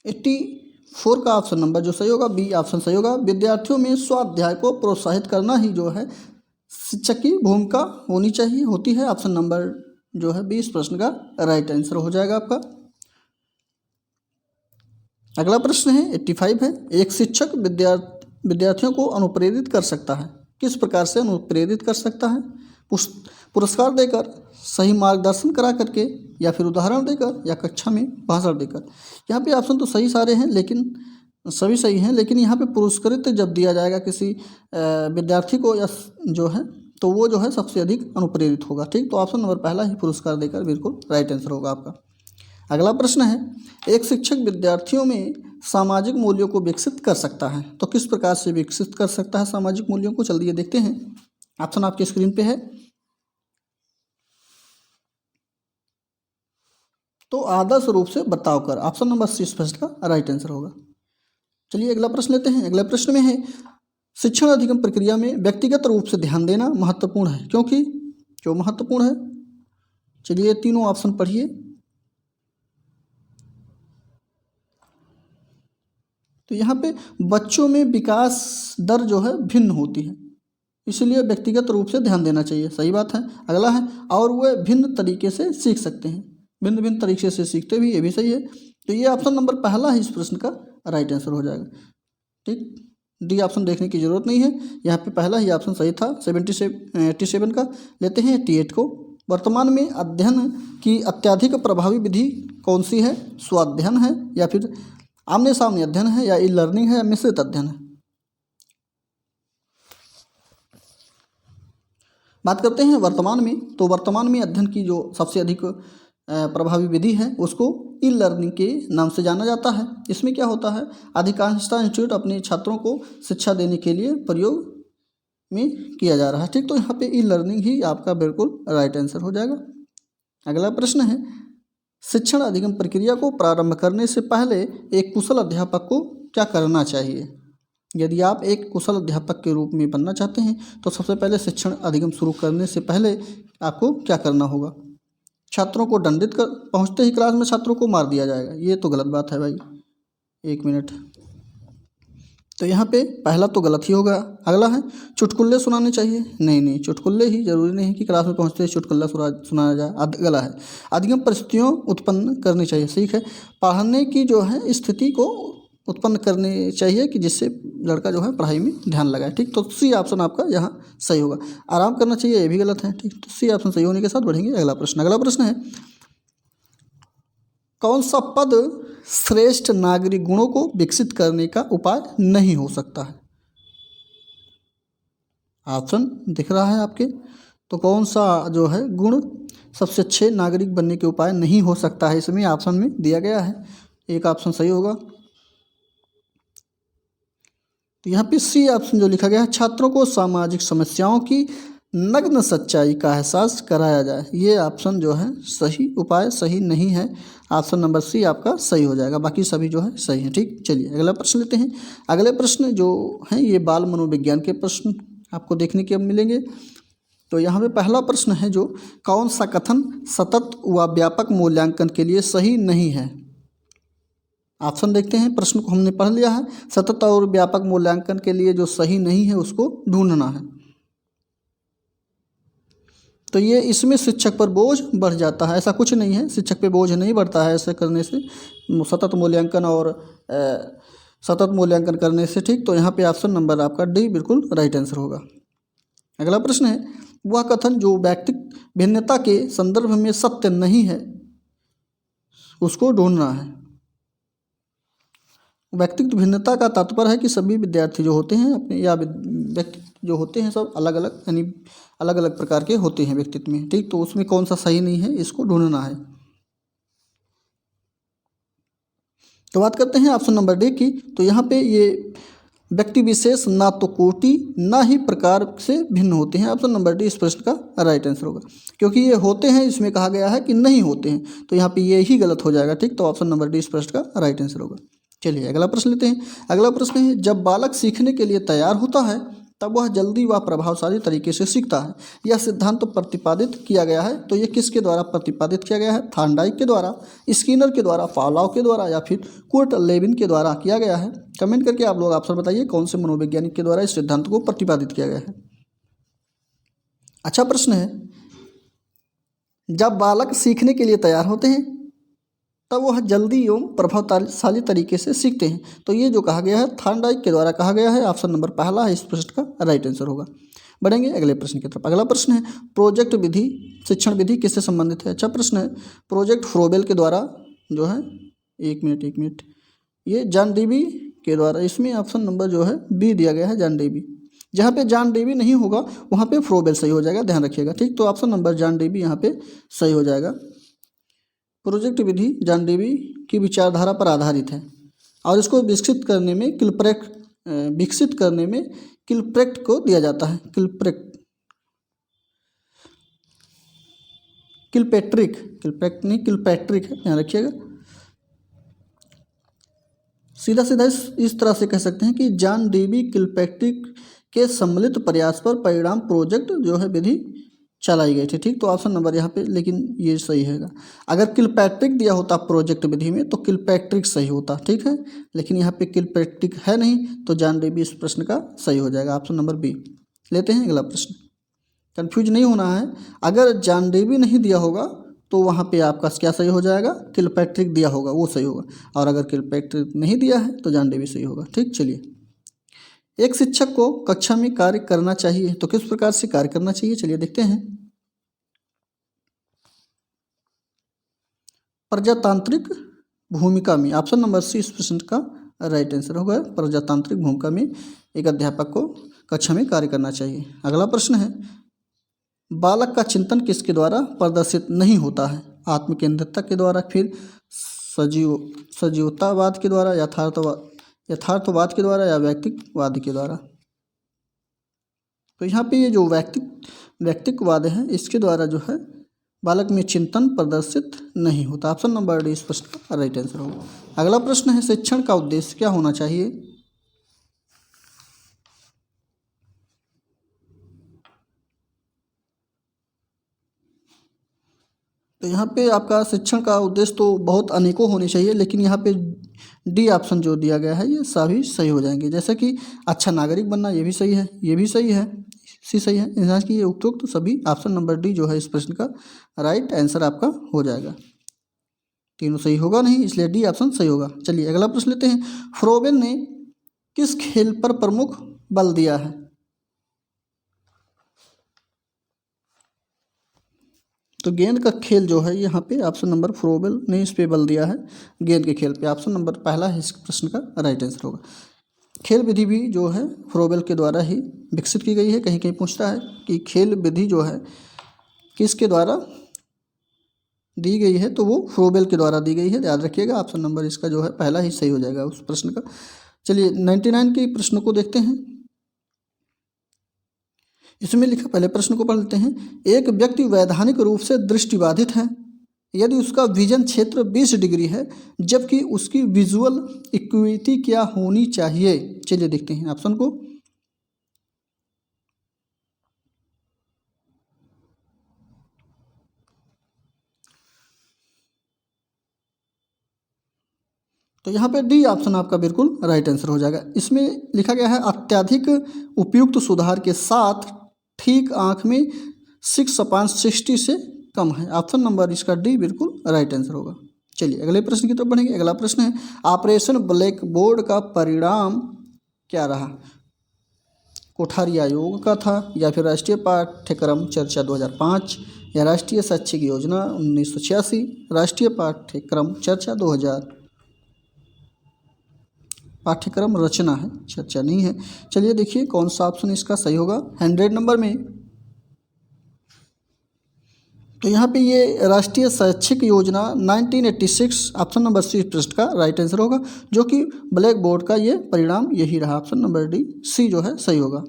एट्टी 4 का ऑप्शन नंबर जो सही होगा बी ऑप्शन सही होगा। विद्यार्थियों में स्वाध्याय को प्रोत्साहित करना ही जो है शिक्षक की भूमिका होनी चाहिए, होती है। ऑप्शन नंबर जो है 20 प्रश्न का राइट आंसर हो जाएगा आपका। अगला प्रश्न है 85 है, एक शिक्षक विद्यार्थियों को अनुप्रेरित कर सकता है। किस प्रकार से अनुप्रेरित कर सकता है? पुरस्कार देकर, सही मार्गदर्शन करा करके, या फिर उदाहरण देकर, या कक्षा में भाषण देकर। यहाँ पे ऑप्शन तो सही सारे हैं, लेकिन सभी सही हैं, लेकिन यहाँ पे पुरस्कृत जब दिया जाएगा किसी विद्यार्थी को या जो है, तो वो जो है सबसे अधिक अनुप्रेरित होगा। ठीक, तो ऑप्शन नंबर पहला ही पुरस्कार देकर बिल्कुल राइट आंसर होगा आपका। अगला प्रश्न है, एक शिक्षक विद्यार्थियों में सामाजिक मूल्यों को विकसित कर सकता है। तो किस प्रकार से विकसित कर सकता है सामाजिक मूल्यों को? चलिए देखते हैं। ऑप्शन आपकी स्क्रीन पे है। तो आदर्श रूप से बर्ताव कर, ऑप्शन नंबर सी इस प्रश्न का राइट आंसर होगा। चलिए अगला प्रश्न लेते हैं। अगला प्रश्न में है, शिक्षण अधिगम प्रक्रिया में व्यक्तिगत रूप से ध्यान देना महत्वपूर्ण है। क्योंकि क्यों महत्वपूर्ण है? चलिए तीनों ऑप्शन पढ़िए। तो यहाँ पे बच्चों में विकास दर जो है भिन्न होती है, इसलिए व्यक्तिगत रूप से ध्यान देना चाहिए। सही बात है। अगला है, और वह भिन्न तरीके से सीख सकते हैं, भिन्न भिन्न तरीके से सीखते भी, ये भी सही है। तो ये ऑप्शन नंबर पहला ही इस प्रश्न का राइट आंसर हो जाएगा। ठीक, डी ऑप्शन देखने की जरूरत नहीं है, यहाँ पे पहला ही ऑप्शन सही था। 87 का लेते हैं 88 को। वर्तमान में अध्ययन की अत्यधिक प्रभावी विधि कौन सी है? स्वाध्ययन है, या फिर आमने सामने अध्ययन है, या ई लर्निंग है, या मिश्रित अध्ययन है? बात करते हैं वर्तमान में। तो वर्तमान में अध्ययन की जो सबसे अधिक प्रभावी विधि है उसको ई लर्निंग के नाम से जाना जाता है। इसमें क्या होता है, अधिकांशतः इंस्टीट्यूट अपने छात्रों को शिक्षा देने के लिए प्रयोग में किया जा रहा है। ठीक, तो यहाँ पे ई लर्निंग ही आपका बिल्कुल राइट आंसर हो जाएगा। अगला प्रश्न है, शिक्षण अधिगम प्रक्रिया को प्रारंभ करने से पहले एक कुशल अध्यापक को क्या करना चाहिए? यदि आप एक कुशल अध्यापक के रूप में बनना चाहते हैं तो सबसे पहले शिक्षण अधिगम शुरू करने से पहले आपको क्या करना होगा? छात्रों को दंडित कर, पहुंचते ही क्लास में छात्रों को मार दिया जाएगा, ये तो गलत बात है भाई। एक मिनट, तो यहाँ पे पहला तो गलत ही होगा। अगला है, चुटकुल्ले सुनाने चाहिए। नहीं, चुटकुल्ले ही जरूरी नहीं है कि क्लास में पहुँचते ही चुटकुल्ला सुनाया जाए। अगला है, अधिगम परिस्थितियों उत्पन्न करनी चाहिए। ठीक है, पढ़ाने की जो है स्थिति को उत्पन्न करनी चाहिए कि जिससे लड़का जो है पढ़ाई में ध्यान लगाए। ठीक, तो सी ऑप्शन आपका यहाँ सही होगा। आराम करना चाहिए, ये भी गलत है। ठीक, तो सी ऑप्शन सही होने के साथ बढ़ेंगे अगला प्रश्न। अगला प्रश्न है, कौन सा पद श्रेष्ठ नागरिक गुणों को विकसित करने का उपाय नहीं हो सकता है? ऑप्शन दिख रहा है आपके। तो कौन सा जो है गुण सबसे अच्छे नागरिक बनने के उपाय नहीं हो सकता है, इसमें ऑप्शन में दिया गया है। एक ऑप्शन सही होगा। तो यहाँ पे सी ऑप्शन जो लिखा गया है, छात्रों को सामाजिक समस्याओं की नग्न सच्चाई का एहसास कराया जाए। ये ऑप्शन जो है सही उपाय सही नहीं है। ऑप्शन नंबर सी आपका सही हो जाएगा, बाकी सभी जो है सही है। ठीक, चलिए अगला प्रश्न लेते हैं। अगले प्रश्न जो हैं ये बाल मनोविज्ञान के प्रश्न आपको देखने के मिलेंगे। तो यहाँ पे पहला प्रश्न है जो, कौन सा कथन सतत व व्यापक मूल्यांकन के लिए सही नहीं है? ऑप्शन देखते हैं। प्रश्न को हमने पढ़ लिया है, सतत और व्यापक मूल्यांकन के लिए जो सही नहीं है उसको ढूंढना है। तो ये इसमें शिक्षक पर बोझ बढ़ जाता है। ऐसा कुछ नहीं है, शिक्षक पे बोझ नहीं बढ़ता है ऐसे करने से, सतत मूल्यांकन और सतत मूल्यांकन करने से। ठीक, तो यहाँ पे ऑप्शन नंबर आपका डी बिल्कुल राइट आंसर होगा। अगला प्रश्न है, वह कथन जो व्यक्तिगत भिन्नता के संदर्भ में सत्य नहीं है उसको ढूंढना है। व्यक्तिगत भिन्नता का तात्पर्य है कि सभी विद्यार्थी जो होते हैं अपने या व्यक्ति जो होते हैं सब अलग अलग, यानी अलग अलग प्रकार के होते हैं व्यक्तित्व में। ठीक, तो उसमें कौन सा सही नहीं है इसको ढूंढना है। तो बात करते हैं ऑप्शन नंबर डी की। तो यहाँ पे ये व्यक्ति विशेष ना तो कोटि ना ही प्रकार से भिन्न होते हैं। ऑप्शन नंबर डी इस प्रश्न का राइट आंसर होगा, क्योंकि ये होते हैं इसमें कहा गया है कि नहीं होते हैं, तो यहाँ पे ये ही गलत हो जाएगा। ठीक, तो ऑप्शन नंबर डी इस प्रश्न का राइट आंसर होगा। चलिए अगला प्रश्न लेते हैं। अगला प्रश्न है, जब बालक सीखने के लिए तैयार होता है तब वह जल्दी व प्रभावशाली तरीके से सीखता है। यह सिद्धांत तो प्रतिपादित किया गया है, तो ये किसके द्वारा प्रतिपादित किया गया है? थॉर्नडाइक के द्वारा, स्किनर के द्वारा, पावलोव के द्वारा या फिर कुर्ट लेविन के द्वारा किया गया है। कमेंट करके आप लोग आंसर बताइए कौन से मनोवैज्ञानिक के द्वारा इस सिद्धांत को प्रतिपादित किया गया है। अच्छा प्रश्न है, जब बालक सीखने के लिए तैयार होते हैं तब वह जल्दी एवं प्रभावशाली तरीके से सीखते हैं, तो ये जो कहा गया है थॉर्नडाइक के द्वारा कहा गया है। ऑप्शन नंबर पहला है इस प्रश्न का राइट आंसर होगा। बढ़ेंगे अगले प्रश्न की तरफ। अगला प्रश्न है, प्रोजेक्ट विधि शिक्षण विधि किससे संबंधित है? अच्छा प्रश्न है, प्रोजेक्ट फ्रोबेल के द्वारा जो है, एक मिनट, ये जॉन डेवी के द्वारा, इसमें ऑप्शन नंबर जो है बी दिया गया है, जॉन डेवी। जहाँ पे जॉन डेवी नहीं होगा वहाँ पे फ्रोबेल सही हो जाएगा, ध्यान रखिएगा। ठीक, तो ऑप्शन नंबर जॉन डेवी यहाँ पे सही हो जाएगा। प्रोजेक्ट विधि जॉन डेवी की विचारधारा पर आधारित है और इसको विकसित करने में किलप्रेक्ट को दिया जाता है। किलपैट्रिक है, ध्यान रखिएगा। सीधा इस तरह से कह सकते हैं कि जॉन डेवी किलपैट्रिक के सम्मिलित प्रयास पर परिणाम प्रोजेक्ट जो है विधि चलाई गई थी। ठीक, तो ऑप्शन नंबर यहाँ पे, लेकिन ये सही है। अगर किलपैट्रिक दिया होता प्रोजेक्ट विधि में तो किलपैट्रिक सही होता, ठीक है, लेकिन यहाँ पे किलपैट्रिक है नहीं, तो जॉन डेवी इस प्रश्न का सही हो जाएगा, ऑप्शन नंबर बी। लेते हैं अगला प्रश्न। कंफ्यूज नहीं होना है, अगर जॉन डेवी नहीं दिया होगा तो वहाँ पे आपका क्या सही हो जाएगा? किलपैट्रिक दिया होगा वो सही होगा, और अगर किलपैट्रिक नहीं दिया है तो जॉन डेवी सही होगा। ठीक, चलिए, एक शिक्षक को कक्षा में कार्य करना चाहिए तो किस प्रकार से कार्य करना चाहिए, चलिए देखते हैं। प्रजातांत्रिक भूमिका में, ऑप्शन नंबर सी इस प्रश्न का राइट आंसर होगा। प्रजातांत्रिक भूमिका में एक अध्यापक को कक्षा में कार्य करना चाहिए। अगला प्रश्न है, बालक का चिंतन किसके द्वारा प्रदर्शित नहीं होता है? आत्मकेंद्रितता के द्वारा, फिर सजीवतावाद के द्वारा, यथार्थवाद के द्वारा या व्यक्तिवाद के द्वारा? तो यहाँ पे ये जो व्यक्तिवाद है इसके द्वारा जो है बालक में चिंतन प्रदर्शित नहीं होता। ऑप्शन नंबर डी इस प्रश्न का राइट आंसर होगा। अगला प्रश्न है, शिक्षण का उद्देश्य क्या होना चाहिए? तो यहाँ पे आपका शिक्षण का उद्देश्य तो बहुत अनेकों होने चाहिए, लेकिन यहाँ पे डी ऑप्शन जो दिया गया है ये सभी सही हो जाएंगे। जैसे कि अच्छा नागरिक बनना, ये भी सही है, ये भी सही है, सी सही है, यहाँ की ये उपयुक्त तो सभी ऑप्शन नंबर डी जो है इस प्रश्न का राइट आंसर आपका हो जाएगा। तीनों सही होगा नहीं, इसलिए डी ऑप्शन सही होगा। चलिए अगला प्रश्न लेते हैं। फ्रोबेल ने किस खेल पर प्रमुख बल दिया है? तो गेंद का खेल जो है यहाँ पे ऑप्शन नंबर फ्रोबेल ने इस पे बल दिया है, गेंद के खेल पे। ऑप्शन नंबर पहला है इस प्रश्न का राइट आंसर होगा। खेल विधि भी जो है फ्रोबेल के द्वारा ही विकसित की गई है। कहीं कहीं पूछता है कि खेल विधि जो है किसके द्वारा दी गई है, तो वो फ्रोबेल के द्वारा दी गई है, याद रखिएगा। ऑप्शन नंबर इसका जो है पहला ही सही हो जाएगा उस प्रश्न का। चलिए 99 के प्रश्नों को देखते हैं। इसमें लिखा, पहले प्रश्न को पढ़ लेते हैं। एक व्यक्ति वैधानिक रूप से दृष्टिबाधित है यदि उसका विजन क्षेत्र 20 डिग्री है, जबकि उसकी विजुअल इक्विटी क्या होनी चाहिए? चलिए देखते हैं ऑप्शन को। तो यहाँ पे डी ऑप्शन आपका बिल्कुल राइट आंसर हो जाएगा। इसमें लिखा गया है, अत्यधिक उपयुक्त सुधार के साथ ठीक आँख में 6/60 से कम है। ऑप्शन नंबर इसका डी बिल्कुल राइट आंसर होगा। चलिए अगले प्रश्न की तरफ बढ़ेंगे। अगला प्रश्न है ऑपरेशन ब्लैक बोर्ड का परिणाम क्या रहा? कोठारी आयोग का था, या फिर राष्ट्रीय पाठ्यक्रम चर्चा 2005, या राष्ट्रीय शैक्षिक योजना 1986, राष्ट्रीय पाठ्यक्रम चर्चा 2000। पाठ्यक्रम रचना है, चर्चा नहीं है। चलिए देखिए कौन सा ऑप्शन इसका सही होगा 100 नंबर में। तो यहाँ पे ये राष्ट्रीय शैक्षिक योजना 1986 ऑप्शन नंबर सी प्रश्न का राइट आंसर होगा, जो कि ब्लैक बोर्ड का ये परिणाम यही रहा। ऑप्शन नंबर डी सी जो है सही होगा।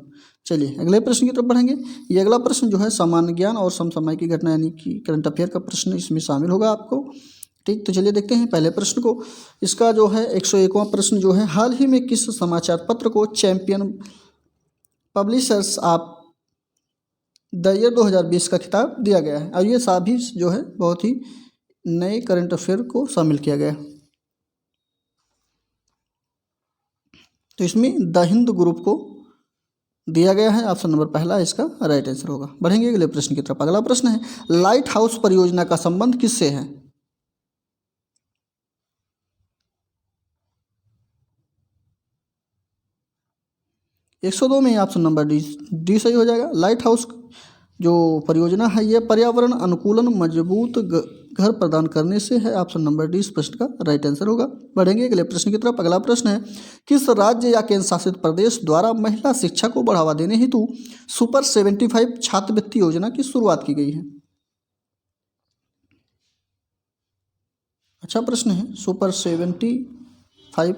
चलिए अगले प्रश्न की तरफ बढ़ेंगे। ये अगला प्रश्न जो है सामान्य ज्ञान और समसामयिक की घटना यानी कि करंट अफेयर का प्रश्न इसमें शामिल होगा आपको। ठीक, तो चलिए देखते हैं पहले प्रश्न को। इसका जो है 101वां प्रश्न जो है, हाल ही में किस समाचार पत्र को champion publishers of the year 2020 का खिताब दिया गया है? और ये सभी जो है बहुत ही नए करंट अफेयर को शामिल किया गया है। तो इसमें द हिंद ग्रुप को दिया गया है। ऑप्शन नंबर पहला इसका राइट आंसर होगा। बढ़ेंगे अगले प्रश्न की तरफ। अगला प्रश्न है लाइट हाउस परियोजना का संबंध किससे है? एक 102 में ऑप्शन नंबर डी सही हो जाएगा। लाइट हाउस जो परियोजना है ये पर्यावरण अनुकूलन मजबूत घर प्रदान करने से है। ऑप्शन नंबर डी इस प्रश्न का राइट आंसर होगा। बढ़ेंगे अगले प्रश्न की तरफ। अगला प्रश्न है किस राज्य या केंद्र शासित प्रदेश द्वारा महिला शिक्षा को बढ़ावा देने हेतु सुपर 75 छात्रवृत्ति योजना की शुरुआत की गई है? अच्छा प्रश्न है। सुपर 75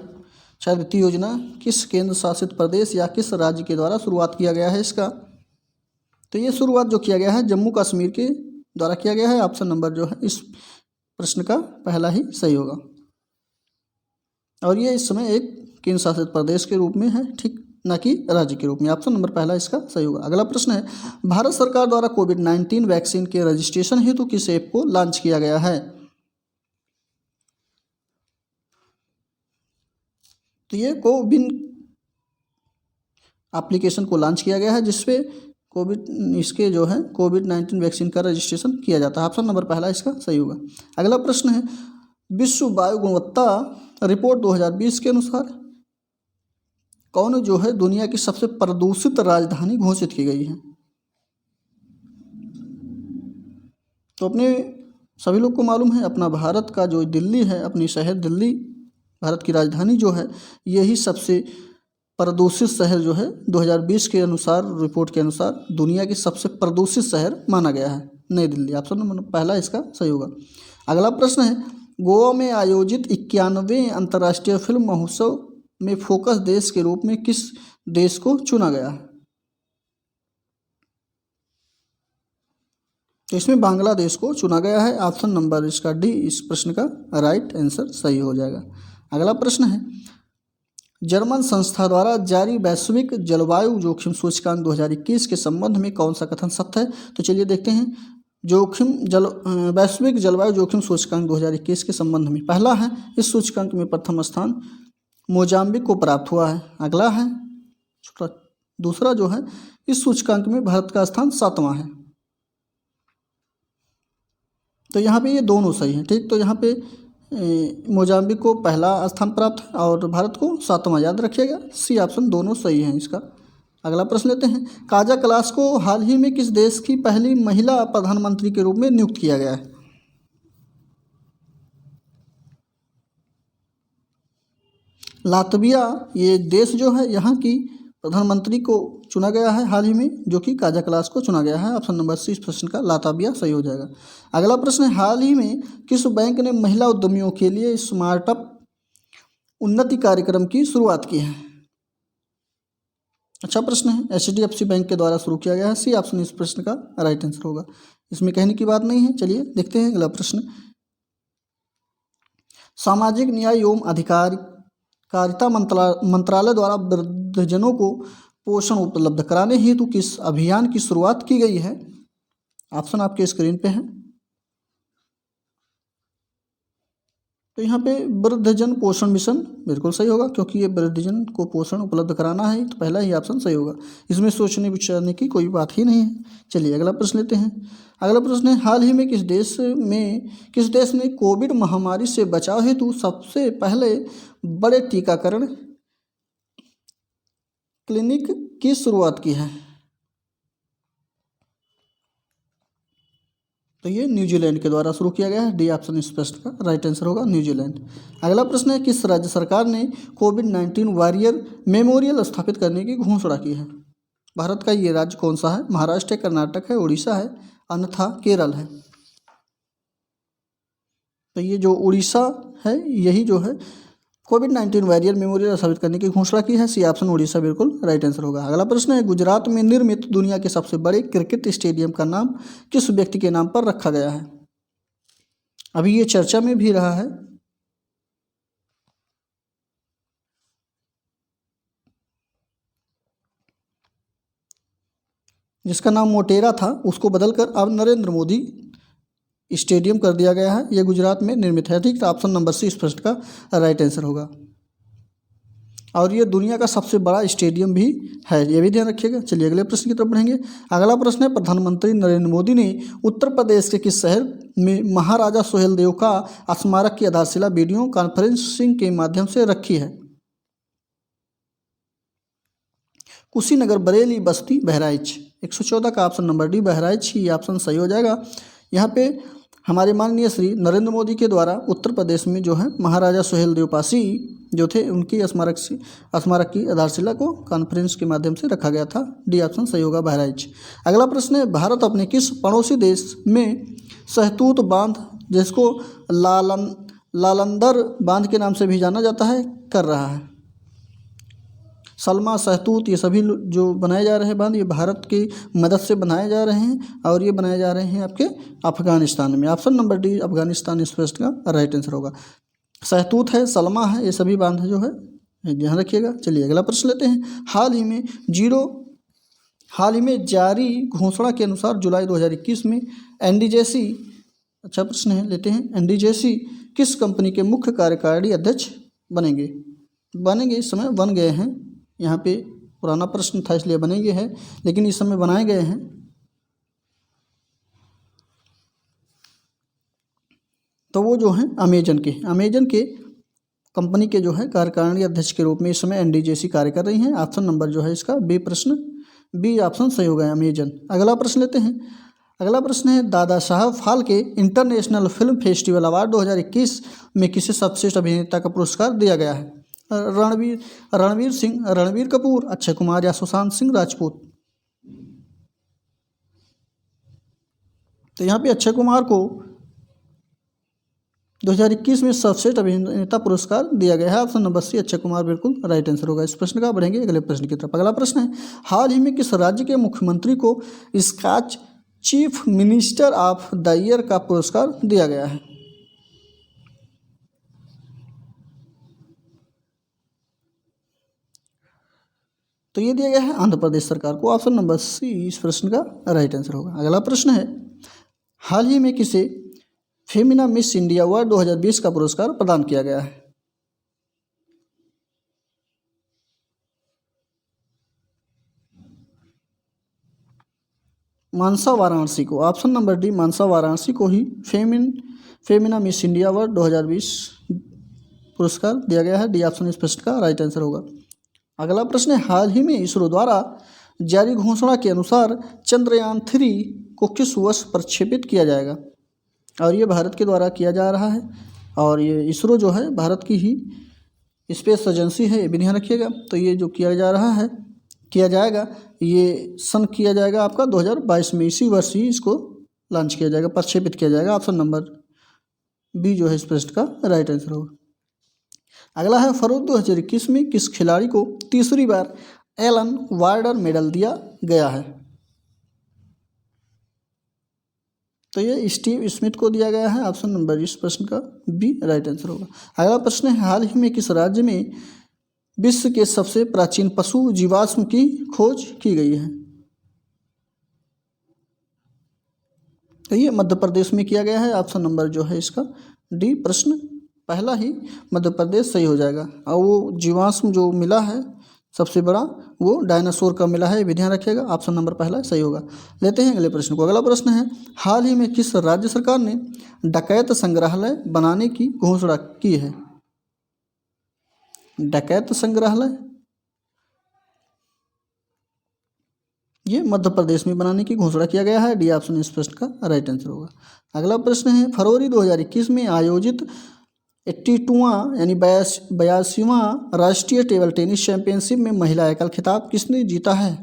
छात्रवृत्ति योजना किस केंद्र शासित प्रदेश या किस राज्य के द्वारा शुरुआत किया गया है इसका? तो ये शुरुआत जो किया गया है जम्मू कश्मीर के द्वारा किया गया है। ऑप्शन नंबर जो है इस प्रश्न का पहला ही सही होगा। और ये इस समय एक केंद्र शासित प्रदेश के रूप में है, ठीक, न कि राज्य के रूप में। ऑप्शन नंबर पहला इसका सही होगा। अगला प्रश्न है भारत सरकार द्वारा कोविड-19 वैक्सीन के रजिस्ट्रेशन हेतु किस ऐप को लॉन्च किया गया है? तो ये कोविन एप्लीकेशन को लॉन्च किया गया है जिसपे इसके जो है कोविड-19 वैक्सीन का रजिस्ट्रेशन किया जाता है। ऑप्शन नंबर पहला इसका सही होगा। अगला प्रश्न है विश्व वायु गुणवत्ता रिपोर्ट 2020 के अनुसार कौन जो है दुनिया की सबसे प्रदूषित राजधानी घोषित की गई है? तो अपने सभी लोग को मालूम है अपना भारत का जो दिल्ली है, अपनी शहर दिल्ली भारत की राजधानी जो है, यही सबसे प्रदूषित शहर जो है 2020 के अनुसार रिपोर्ट के अनुसार दुनिया की सबसे प्रदूषित शहर माना गया है, नई दिल्ली। ऑप्शन नंबर पहला इसका सही होगा। अगला प्रश्न है गोवा में आयोजित 91वें अंतर्राष्ट्रीय फिल्म महोत्सव में फोकस देश के रूप में किस देश को चुना गया है? तो इसमें बांग्लादेश को चुना गया है। ऑप्शन नंबर इसका डी इस प्रश्न का राइट आंसर सही हो जाएगा। अगला प्रश्न है जर्मन संस्था द्वारा जारी वैश्विक जलवायु जोखिम सूचकांक 2021 के संबंध में कौन सा कथन सत्य है? तो चलिए देखते हैं। वैश्विक जलवायु जोखिम सूचकांक 2021 के संबंध में पहला है इस सूचकांक में प्रथम स्थान मोजाम्बिक को प्राप्त हुआ है। अगला है दूसरा जो है इस सूचकांक में भारत का स्थान 7वां है। तो यहाँ पे ये दोनों सही हैं, ठीक। तो यहाँ पे मोजाम्बिक को पहला स्थान प्राप्त है और भारत को 7वां, याद रखिएगा। सी ऑप्शन दोनों सही हैं इसका। अगला प्रश्न लेते हैं काजा क्लास को हाल ही में किस देश की पहली महिला प्रधानमंत्री के रूप में नियुक्त किया गया है? लातविया ये देश जो है यहाँ की प्रधानमंत्री को चुना गया है हाल ही में, जो कि काजा क्लास को चुना गया है। ऑप्शन नंबर सी इस प्रश्न का लातविया सही हो जाएगा। अगला प्रश्न है हाल ही में किस बैंक ने महिला उद्यमियों के लिए स्टार्टअप उन्नति कार्यक्रम की शुरुआत की है? अच्छा प्रश्न है। HDFC बैंक के द्वारा शुरू किया गया है। सी ऑप्शन इस प्रश्न का राइट आंसर होगा, इसमें कहने की बात नहीं है। चलिए देखते हैं अगला प्रश्न। सामाजिक न्याय एवं अधिकारिता मंत्रालय द्वारा वृद्धजनों को पोषण उपलब्ध कराने हेतु किस अभियान की शुरुआत की गई है? ऑप्शन आपके स्क्रीन पे है। तो यहाँ पे वृद्धजन पोषण मिशन बिल्कुल सही होगा, क्योंकि ये वृद्धजन को पोषण उपलब्ध कराना है, तो पहला ही ऑप्शन सही होगा। इसमें सोचने विचारने की कोई बात ही नहीं है। चलिए अगला प्रश्न लेते हैं। अगला प्रश्न है, हाल ही में किस देश ने कोविड महामारी से बचाव हेतु सबसे पहले बड़े टीकाकरण क्लिनिक की शुरुआत की है? तो ये न्यूजीलैंड के द्वारा शुरू किया गया है। डी ऑप्शन इस प्रश्न का राइट आंसर होगा, न्यूजीलैंड। अगला प्रश्न है, किस राज्य सरकार ने कोविड-19 वॉरियर मेमोरियल स्थापित करने की घोषणा की है? भारत का ये राज्य कौन सा है? महाराष्ट्र है, कर्नाटक है, उड़ीसा है, अन्यथा केरल है। तो ये जो उड़ीसा है, यही जो है कोविड-19 वॉरियर मेमोरियल स्थापित करने की घोषणा की है। सी ऑप्शन उड़ीसा बिल्कुल राइट आंसर होगा। अगला प्रश्न है, गुजरात में निर्मित दुनिया के सबसे बड़े क्रिकेट स्टेडियम का नाम किस व्यक्ति के नाम पर रखा गया है? अभी ये चर्चा में भी रहा है। जिसका नाम मोटेरा था, उसको बदलकर अब नरेंद्र मोदी स्टेडियम कर दिया गया है। यह गुजरात में निर्मित है। ठीक, तो ऑप्शन नंबर सी इस प्रश्न का राइट आंसर होगा। और ये दुनिया का सबसे बड़ा स्टेडियम भी है, ये भी ध्यान रखिएगा। चलिए अगले प्रश्न की तरफ बढ़ेंगे। अगला प्रश्न है, प्रधानमंत्री नरेंद्र मोदी ने उत्तर प्रदेश के किस शहर में महाराजा सुहेलदेव का स्मारक की आधारशिला वीडियो कॉन्फ्रेंसिंग के माध्यम से रखी है? कुशीनगर, बरेली, बस्ती, बहराइच। 114 का ऑप्शन नंबर डी बहराइच ही ऑप्शन सही हो जाएगा। यहाँ पे हमारे माननीय श्री नरेंद्र मोदी के द्वारा उत्तर प्रदेश में जो है महाराजा सुहेलदेव पासी जो थे, उनकी स्मारक की आधारशिला को कॉन्फ्रेंस के माध्यम से रखा गया था। डी ऑप्शन सही होगा, बहराइच। अगला प्रश्न है, भारत अपने किस पड़ोसी देश में सहतूत बांध, जिसको लालंदर बांध के नाम से भी जाना जाता है, कर रहा है? सलमा, सहतूत, ये सभी जो बनाए जा रहे हैं बांध, ये भारत की मदद से बनाए जा रहे हैं, और ये बनाए जा रहे हैं आपके अफगानिस्तान में। ऑप्शन नंबर डी अफगानिस्तान इस प्रश्न का राइट आंसर होगा। सहतूत है, सलमा है, ये सभी बांध जो है ध्यान रखिएगा। चलिए अगला प्रश्न लेते हैं। हाल ही में जारी घोषणा के अनुसार जुलाई 2021 में एनडीजेसी, अच्छा प्रश्न है, लेते हैं। एनडीजेसी किस कंपनी के मुख्य कार्यकारी अध्यक्ष बनेंगे? इस समय बन गए हैं। यहाँ पे पुराना प्रश्न था इसलिए बनेंगे हैं, लेकिन इस समय बनाए गए हैं। तो वो जो हैं अमेजन के कंपनी के जो है कार्यकारिणी अध्यक्ष के रूप में इस समय एनडीजेसी कार्य कर रही हैं। ऑप्शन नंबर जो है इसका बी ऑप्शन सही होगा, अमेजन। अगला प्रश्न लेते हैं। अगला प्रश्न है, Dada Saheb Phalke international film festival award 2021 में किसे सर्वश्रेष्ठ अभिनेता का पुरस्कार दिया गया है? रणवीर कपूर, अक्षय कुमार या सुशांत सिंह राजपूत? तो यहाँ पे अक्षय कुमार को 2021 में सर्वश्रेष्ठ अभिनेता पुरस्कार दिया गया है। Option number C Akshay Kumar बिल्कुल राइट आंसर होगा इस प्रश्न का। बढ़ेंगे अगले प्रश्न की तरफ। अगला प्रश्न है, हाल ही में किस राज्य के मुख्यमंत्री को Skoch chief minister of the year का पुरस्कार दिया गया है? तो ये दिया गया है आंध्र प्रदेश सरकार को। ऑप्शन नंबर सी इस प्रश्न का राइट आंसर होगा। अगला प्रश्न है, हाल ही में किसे फेमिना मिस इंडिया अवार्ड 2020 का पुरस्कार प्रदान किया गया है? मानसा वाराणसी को। ऑप्शन नंबर डी मानसा वाराणसी को ही फेमिना मिस इंडिया अवार्ड 2020 पुरस्कार दिया गया है। डी ऑप्शन इस प्रश्न का राइट आंसर होगा। अगला प्रश्न है, हाल ही में इसरो द्वारा जारी घोषणा के अनुसार चंद्रयान 3 को किस वर्ष प्रक्षेपित किया जाएगा? और ये भारत के द्वारा किया जा रहा है, और ये इसरो जो है भारत की ही स्पेस एजेंसी है, ये भी ध्यान रखिएगा। तो ये जो किया जाएगा ये सन किया जाएगा आपका 2022 में, इसी वर्ष ही इसको लॉन्च किया जाएगा, प्रक्षेपित किया जाएगा। ऑप्शन नंबर बी जो है इस प्रश्न का राइट आंसर होगा। अगला है, फरोख्त 2021 में किस खिलाड़ी को तीसरी बार एलन वार्डर मेडल दिया गया है? तो ये स्टीव स्मिथ को दिया गया है। ऑप्शन नंबर इस प्रश्न का बी राइट आंसर होगा। अगला प्रश्न है, हाल ही में किस राज्य में विश्व के सबसे प्राचीन पशु जीवाश्म की खोज की गई है? तो ये मध्य प्रदेश में किया गया है। ऑप्शन नंबर जो है इसका डी प्रश्न पहला ही मध्य प्रदेश सही हो जाएगा। और वो जीवाश्म जो मिला है सबसे बड़ा वो डायनासोर का मिला है, ये भी ध्यान रखिएगा। ऑप्शन नंबर पहला सही होगा। लेते हैं अगले प्रश्न को। अगला प्रश्न है, हाल ही में किस राज्य सरकार ने डकैत संग्रहालय बनाने की घोषणा की है? डकैत संग्रहालय ये मध्य प्रदेश में बनाने की घोषणा किया गया है। डी ऑप्शन इस प्रश्न का राइट आंसर होगा। अगला प्रश्न है, फरवरी 2021 में आयोजित 82वां यानी 82वां राष्ट्रीय टेबल टेनिस चैंपियनशिप में महिला एकल खिताब किसने जीता है?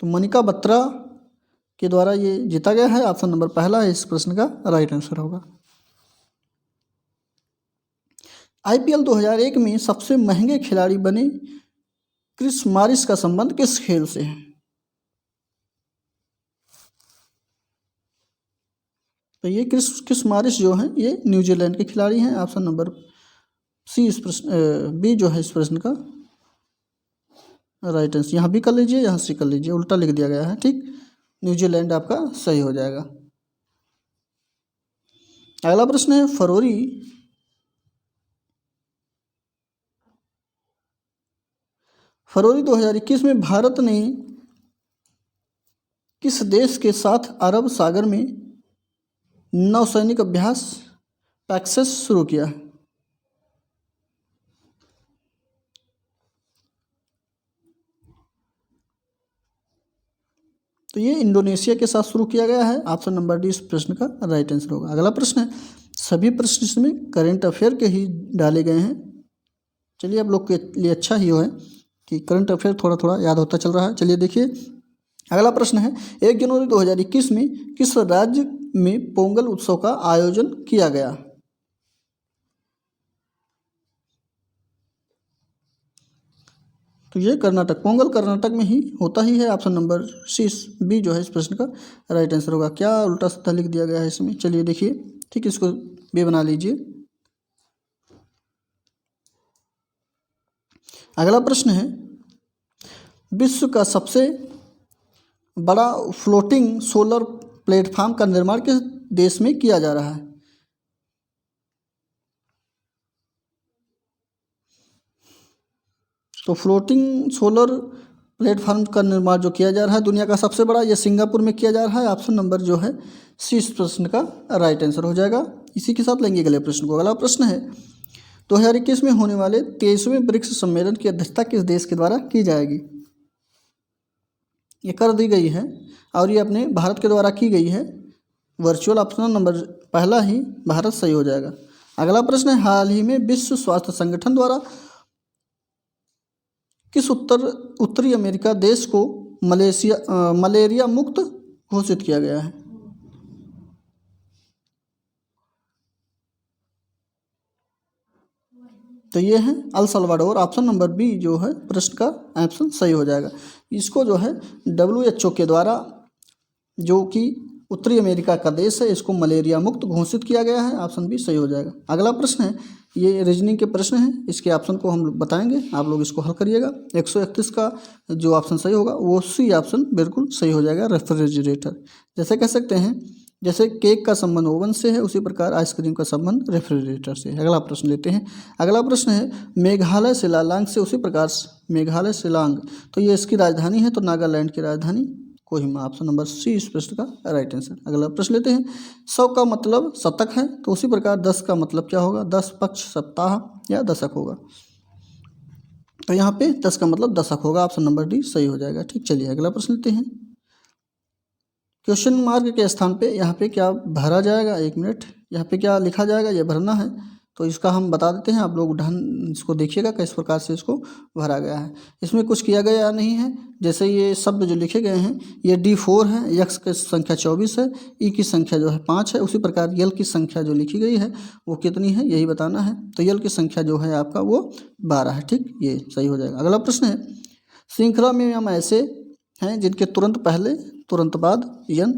तो मनिका बत्रा के द्वारा ये जीता गया है। ऑप्शन नंबर पहला है इस प्रश्न का राइट आंसर होगा। आईपीएल 2001 में सबसे महंगे खिलाड़ी बने क्रिस मॉरिस का संबंध किस खेल से है? तो ये क्रिस मॉरिस जो हैं ये न्यूजीलैंड के खिलाड़ी हैं। ऑप्शन नंबर सी इस प्रश्न बी जो है इस प्रश्न का राइट आंसर। यहाँ भी कर लीजिए, यहाँ से कर लीजिए, उल्टा लिख दिया गया है, ठीक। न्यूजीलैंड आपका सही हो जाएगा। अगला प्रश्न है, फरवरी 2021 में भारत ने किस देश के साथ अरब सागर में नौसैनिक अभ्यास पैक्सेस शुरू किया? तो ये इंडोनेशिया के साथ शुरू किया गया है। ऑप्शन नंबर डी इस प्रश्न का राइट आंसर होगा। अगला प्रश्न है, सभी प्रश्न इसमें करंट अफेयर के ही डाले गए हैं। चलिए आप लोग के लिए अच्छा ही हो है कि करंट अफेयर थोड़ा थोड़ा याद होता चल रहा है। चलिए देखिए अगला प्रश्न है, 1 जनवरी 2021 में किस राज्य में पोंगल उत्सव का आयोजन किया गया? तो ये कर्नाटक, पोंगल कर्नाटक में ही होता ही है। ऑप्शन नंबर सी बी जो है इस प्रश्न का राइट आंसर होगा। क्या उल्टा सीधा लिख दिया गया है इसमें? चलिए देखिए, ठीक, इसको बी बना लीजिए। अगला प्रश्न है, विश्व का सबसे बड़ा फ्लोटिंग सोलर प्लेटफॉर्म का निर्माण किस देश में किया जा रहा है? तो फ्लोटिंग सोलर प्लेटफॉर्म का निर्माण जो किया जा रहा है दुनिया का सबसे बड़ा, ये सिंगापुर में किया जा रहा है। ऑप्शन नंबर जो है सी इस प्रश्न का राइट आंसर हो जाएगा। इसी के साथ लेंगे अगले प्रश्न को। अगला प्रश्न है, 2021 में होने वाले 23वें ब्रिक्स सम्मेलन की अध्यक्षता किस देश के द्वारा की जाएगी? ये कर दी गई है और ये अपने भारत के द्वारा की गई है वर्चुअल। ऑप्शन नंबर पहला ही भारत सही हो जाएगा। अगला प्रश्न है, हाल ही में विश्व स्वास्थ्य संगठन द्वारा किस उत्तरी अमेरिका देश को मलेरिया मुक्त घोषित किया गया है? तो ये है El Salvador. Option number B जो है प्रश्न का ऑप्शन सही हो जाएगा। इसको जो है WHO के द्वारा, जो कि उत्तरी अमेरिका का देश है, इसको मलेरिया मुक्त घोषित किया गया है। ऑप्शन बी सही हो जाएगा। अगला प्रश्न है, ये रीजनिंग के प्रश्न हैं, इसके ऑप्शन को हम बताएंगे, आप लोग इसको हल करिएगा। 131 का जो ऑप्शन सही होगा वो सी ऑप्शन बिल्कुल सही हो जाएगा, रेफ्रिजरेटर। जैसे कह सकते हैं जैसे केक का संबंध ओवन से है, उसी प्रकार आइसक्रीम का संबंध रेफ्रिजरेटर से है। अगला प्रश्न लेते हैं। अगला प्रश्न है, मेघालय शिलांग से उसी प्रकार मेघालय शिलांग, तो ये इसकी राजधानी है, तो नागालैंड की राजधानी कोहिमा। ऑप्शन नंबर सी इस प्रश्न का राइट आंसर। अगला प्रश्न लेते हैं, 100 का मतलब शतक है, तो उसी प्रकार 10 का मतलब क्या होगा? 10 पक्ष सप्ताह या दशक होगा। तो यहाँ पे 10 का मतलब दशक होगा। ऑप्शन नंबर डी सही हो जाएगा। ठीक, चलिए अगला प्रश्न लेते हैं। क्वेश्चन मार्क के स्थान पे यहाँ पे क्या भरा जाएगा? 1 मिनट, यहाँ पे क्या लिखा जाएगा ये भरना है, तो इसका हम बता देते हैं। आप लोग ढंग इसको देखिएगा किस प्रकार से इसको भरा गया है। इसमें कुछ किया गया नहीं है। जैसे ये शब्द जो लिखे गए हैं, ये D4 है, यक्स की संख्या 24 है, ई की संख्या जो है 5 है, उसी प्रकार यल की संख्या जो लिखी गई है वो कितनी है यही बताना है। तो यल की संख्या जो है आपका वो 12 है। ठीक, ये सही हो जाएगा। अगला प्रश्न है, श्रृंखला में हम ऐसे हैं जिनके तुरंत पहले तुरंत बाद यन।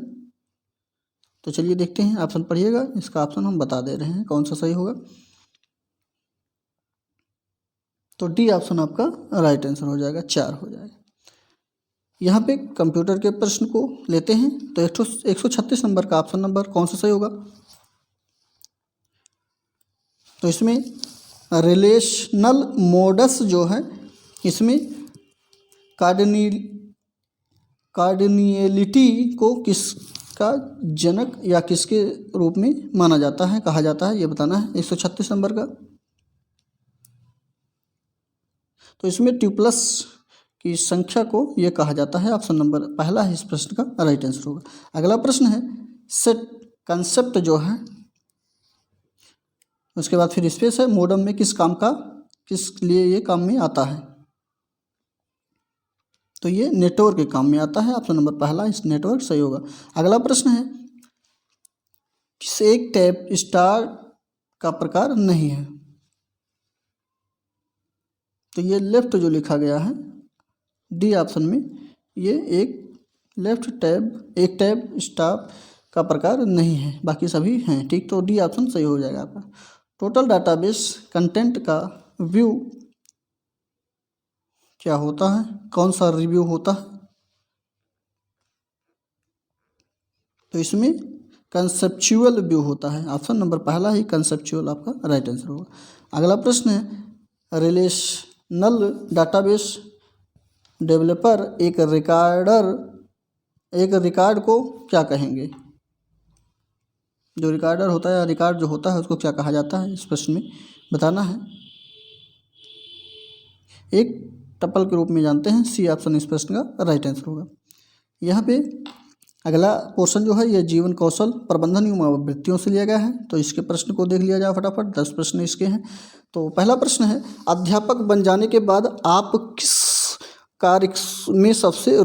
तो चलिए देखते हैं, ऑप्शन पढ़िएगा, इसका ऑप्शन हम बता दे रहे हैं कौन सा सही होगा। तो डी ऑप्शन आपका राइट आंसर हो जाएगा, 4 हो जाएगा। यहाँ पे कंप्यूटर के प्रश्न को लेते हैं तो 136 नंबर का ऑप्शन नंबर कौन सा सही होगा? तो इसमें रिलेशनल मोड्स जो है इसमें कार्डिनियलिटी को किसका जनक या किसके रूप में माना जाता है, कहा जाता है, ये बताना है 136 नंबर का। तो इसमें ट्यूपल्स की संख्या को ये कहा जाता है, ऑप्शन नंबर पहला है इस प्रश्न का राइट आंसर होगा। अगला प्रश्न है सेट कंसेप्ट जो है, उसके बाद फिर स्पेस है, मॉडम में किस लिए ये काम में आता है? तो ये नेटवर्क के काम में आता है, ऑप्शन नंबर पहला इस नेटवर्क सही होगा। अगला प्रश्न है किस एक टैब स्टार का प्रकार नहीं है? तो ये लेफ्ट जो लिखा गया है डी ऑप्शन में, ये एक टैब स्टार का प्रकार नहीं है, बाकी सभी हैं, ठीक। तो डी ऑप्शन सही हो जाएगा आपका। टोटल डाटाबेस कंटेंट का व्यू क्या होता है, कौन सा रिव्यू होता है? तो इसमें कंसेप्चुअल व्यू होता है, ऑप्शन नंबर पहला ही कंसेप्चुअल आपका राइट आंसर होगा। अगला प्रश्न है रिलेशनल डाटाबेस डेवलपर एक रिकॉर्ड को क्या कहेंगे? जो रिकॉर्डर होता है या रिकॉर्ड जो होता है उसको क्या कहा जाता है, इस प्रश्न में बताना है। एक टपल के रूप में जानते हैं, सी ऑप्शन इस प्रश्न का राइट आंसर होगा। यहाँ पे अगला पोर्शन जो है ये जीवन कौशल प्रबंधन एवं आवृत्तियों से लिया गया है, तो इसके प्रश्न को देख लिया जाए फटाफट। 10 प्रश्न इसके हैं। तो पहला प्रश्न है अध्यापक बन जाने के बाद आप किस कार्य में सबसे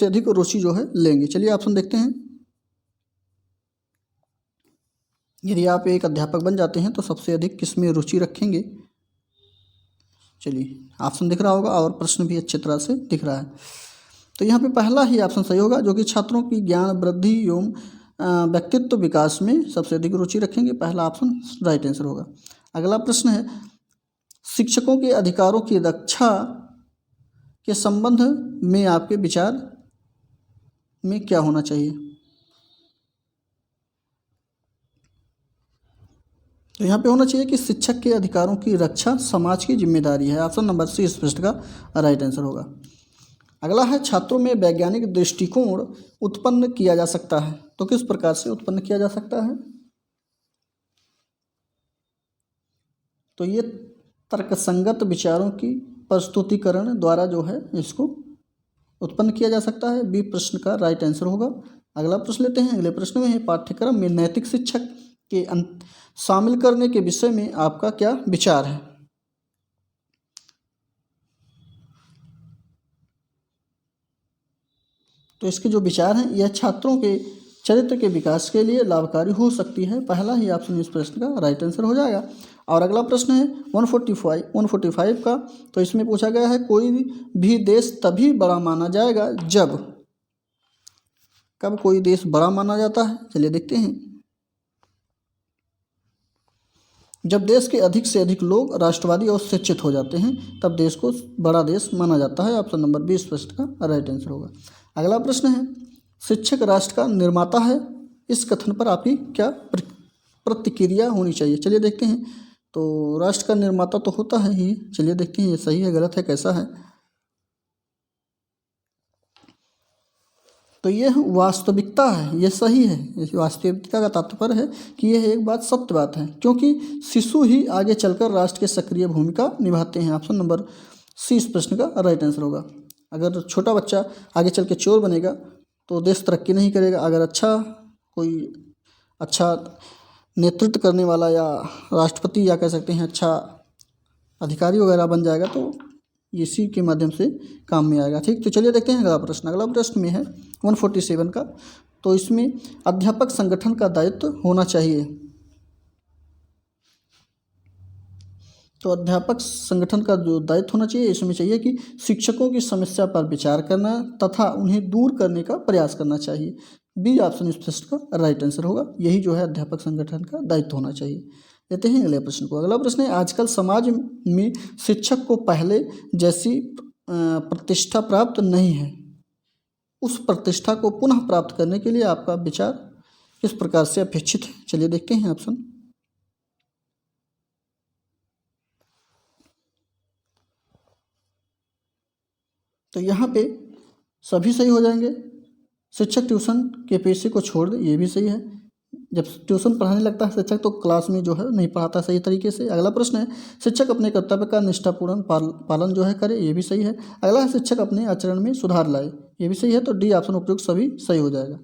अधिक रुचि जो है लेंगे? चलिए ऑप्शन देखते हैं। यदि आप एक अध्यापक बन जाते हैं तो सबसे अधिक किस में रुचि रखेंगे? चलिए ऑप्शन दिख रहा होगा और प्रश्न भी अच्छी तरह से दिख रहा है। तो यहाँ पे पहला ही ऑप्शन सही होगा, जो कि छात्रों की ज्ञान वृद्धि एवं व्यक्तित्व विकास में सबसे अधिक रुचि रखेंगे, पहला ऑप्शन राइट आंसर होगा। अगला प्रश्न है शिक्षकों के अधिकारों की रक्षा के संबंध में आपके विचार में क्या होना चाहिए? तो यहाँ पे होना चाहिए कि शिक्षक के अधिकारों की रक्षा समाज की जिम्मेदारी है, ऑप्शन नंबर सी इस प्रश्न का राइट आंसर होगा। अगला है छात्रों में वैज्ञानिक दृष्टिकोण उत्पन्न किया जा सकता है, तो किस प्रकार से उत्पन्न किया जा सकता है? तो ये तर्कसंगत विचारों की प्रस्तुतिकरण द्वारा जो है इसको उत्पन्न किया जा सकता है, बी प्रश्न का राइट आंसर होगा। अगला प्रश्न लेते हैं। अगले प्रश्न में है पाठ्यक्रम में नैतिक शिक्षक के शामिल करने के विषय में आपका क्या विचार है? तो इसके जो विचार हैं यह छात्रों के चरित्र के विकास के लिए लाभकारी हो सकती है, पहला ही ऑप्शन इस प्रश्न का राइट आंसर हो जाएगा। और अगला प्रश्न है 145 का, तो इसमें पूछा गया है कोई भी देश तभी बड़ा माना जाएगा कब कोई देश बड़ा माना जाता है? चलिए देखते हैं। जब देश के अधिक से अधिक लोग राष्ट्रवादी और शिक्षित हो जाते हैं तब देश को बड़ा देश माना जाता है, ऑप्शन नंबर 20 प्रश्न का राइट आंसर होगा। अगला प्रश्न है शिक्षक राष्ट्र का निर्माता है, इस कथन पर आपकी क्या प्रतिक्रिया होनी चाहिए? चलिए देखते हैं। तो राष्ट्र का निर्माता तो होता है ही, चलिए देखते हैं ये सही है गलत है कैसा है। तो ये वास्तविकता है, ये सही है। इस वास्तविकता का तात्पर्य है कि यह एक बात सत्य बात है, क्योंकि शिशु ही आगे चलकर राष्ट्र के सक्रिय भूमिका निभाते हैं, ऑप्शन नंबर सी इस प्रश्न का राइट आंसर होगा। अगर छोटा बच्चा आगे चल के चोर बनेगा तो देश तरक्की नहीं करेगा, अगर कोई अच्छा नेतृत्व करने वाला या राष्ट्रपति या कह सकते हैं अच्छा अधिकारी वगैरह बन जाएगा तो इसी के माध्यम से काम में आएगा, ठीक। तो चलिए देखते हैं अगला प्रश्न। अगला प्रश्न में है 147 का, तो इसमें अध्यापक संगठन का दायित्व होना चाहिए। तो अध्यापक संगठन का जो दायित्व होना चाहिए इसमें चाहिए कि शिक्षकों की समस्या पर विचार करना तथा उन्हें दूर करने का प्रयास करना चाहिए, बी ऑप्शन इस प्रश्न का राइट आंसर होगा। यही जो है अध्यापक संगठन का दायित्व होना चाहिए। लेते हैं अगले प्रश्न को। अगला प्रश्न है आजकल समाज में शिक्षक को पहले जैसी प्रतिष्ठा प्राप्त नहीं है, उस प्रतिष्ठा को पुनः प्राप्त करने के लिए आपका विचार किस प्रकार से अपेक्षित है? चलिए देखते हैं ऑप्शन। तो यहाँ पे सभी सही हो जाएंगे। शिक्षक ट्यूशन के पेशे को छोड़ दे, ये भी सही है। जब ट्यूशन पढ़ाने लगता है शिक्षक तो क्लास में जो है नहीं पढ़ाता सही तरीके से। अगला प्रश्न है शिक्षक अपने कर्तव्य का निष्ठापूर्ण पालन जो है करे, ये भी सही है। अगला है शिक्षक अपने आचरण में सुधार लाए, ये भी सही है। तो डी ऑप्शन उपयुक्त सभी सही हो जाएगा।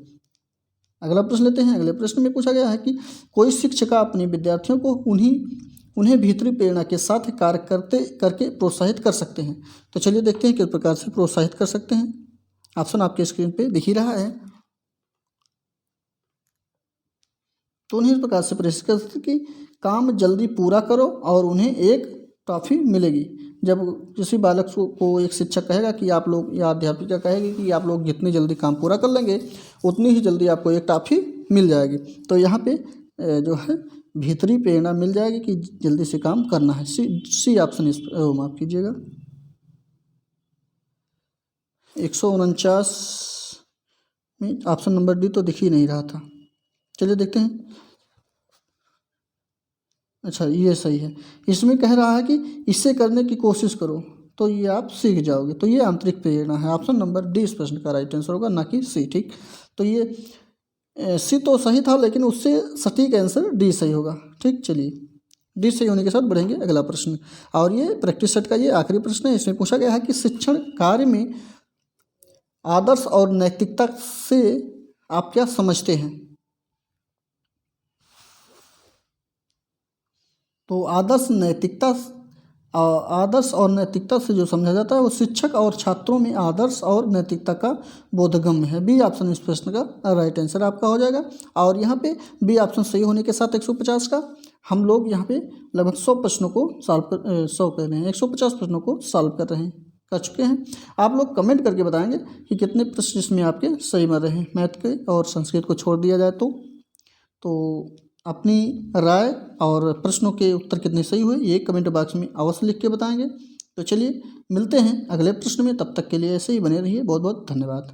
अगला प्रश्न लेते हैं। अगले प्रश्न में पूछा गया है कि कोई शिक्षिका अपने विद्यार्थियों को उन्हें भीतरी प्रेरणा के साथ कार्य करके प्रोत्साहित कर सकते हैं। तो चलिए देखते हैं किस प्रकार से प्रोत्साहित कर सकते हैं। ऑप्शन आपके स्क्रीन पे दिख ही रहा है। तो उन्हें इस प्रकार से प्रेरित कर सकते कि काम जल्दी पूरा करो और उन्हें एक ट्रॉफी मिलेगी। जब किसी बालक को एक शिक्षक कहेगा कि आप लोग, या अध्यापिका कहेगी कि आप लोग जितनी जल्दी काम पूरा कर लेंगे उतनी ही जल्दी आपको एक ट्रॉफी मिल जाएगी। तो यहाँ पे जो है भीतरी प्रेरणा मिल जाएगी कि जल्दी से काम करना है। सी ऑप्शन इस माफ़ कीजिएगा 149 में ऑप्शन नंबर डी तो दिख ही नहीं रहा था। चलिए देखते हैं। अच्छा ये सही है। इसमें कह रहा है कि इसे करने की कोशिश करो तो ये आप सीख जाओगे। तो ये आंतरिक प्रेरणा है। ऑप्शन नंबर डी इस प्रश्न का राइट आंसर होगा, ना कि सी। ठीक, तो ये सी तो सही था लेकिन उससे सटीक आंसर डी सही होगा। ठीक, चलिए डी सही होने के साथ बढ़ेंगे अगला प्रश्न। और ये प्रैक्टिस सेट का ये आखिरी प्रश्न है। इसमें पूछा गया है कि शिक्षण कार्य में आदर्श और नैतिकता से आप क्या समझते हैं? तो आदर्श और नैतिकता से जो समझा जाता है वो शिक्षक और छात्रों में आदर्श और नैतिकता का बोधगम्य है। बी ऑप्शन इस प्रश्न का राइट आंसर आपका हो जाएगा। और यहाँ पे बी ऑप्शन सही होने के साथ 150 का हम लोग यहाँ पे लगभग 100 प्रश्नों को सॉल्व कर 100 कर रहे हैं, 150 प्रश्नों को सॉल्व कर चुके हैं। आप लोग कमेंट करके बताएंगे कि कितने प्रश्न इसमें आपके सही में रहे। मैथ के और संस्कृत को छोड़ दिया जाए तो अपनी राय और प्रश्नों के उत्तर कितने सही हुए ये कमेंट बॉक्स में अवश्य लिख के बताएंगे। तो चलिए मिलते हैं अगले प्रश्न में, तब तक के लिए ऐसे ही बने रहिए। बहुत बहुत धन्यवाद।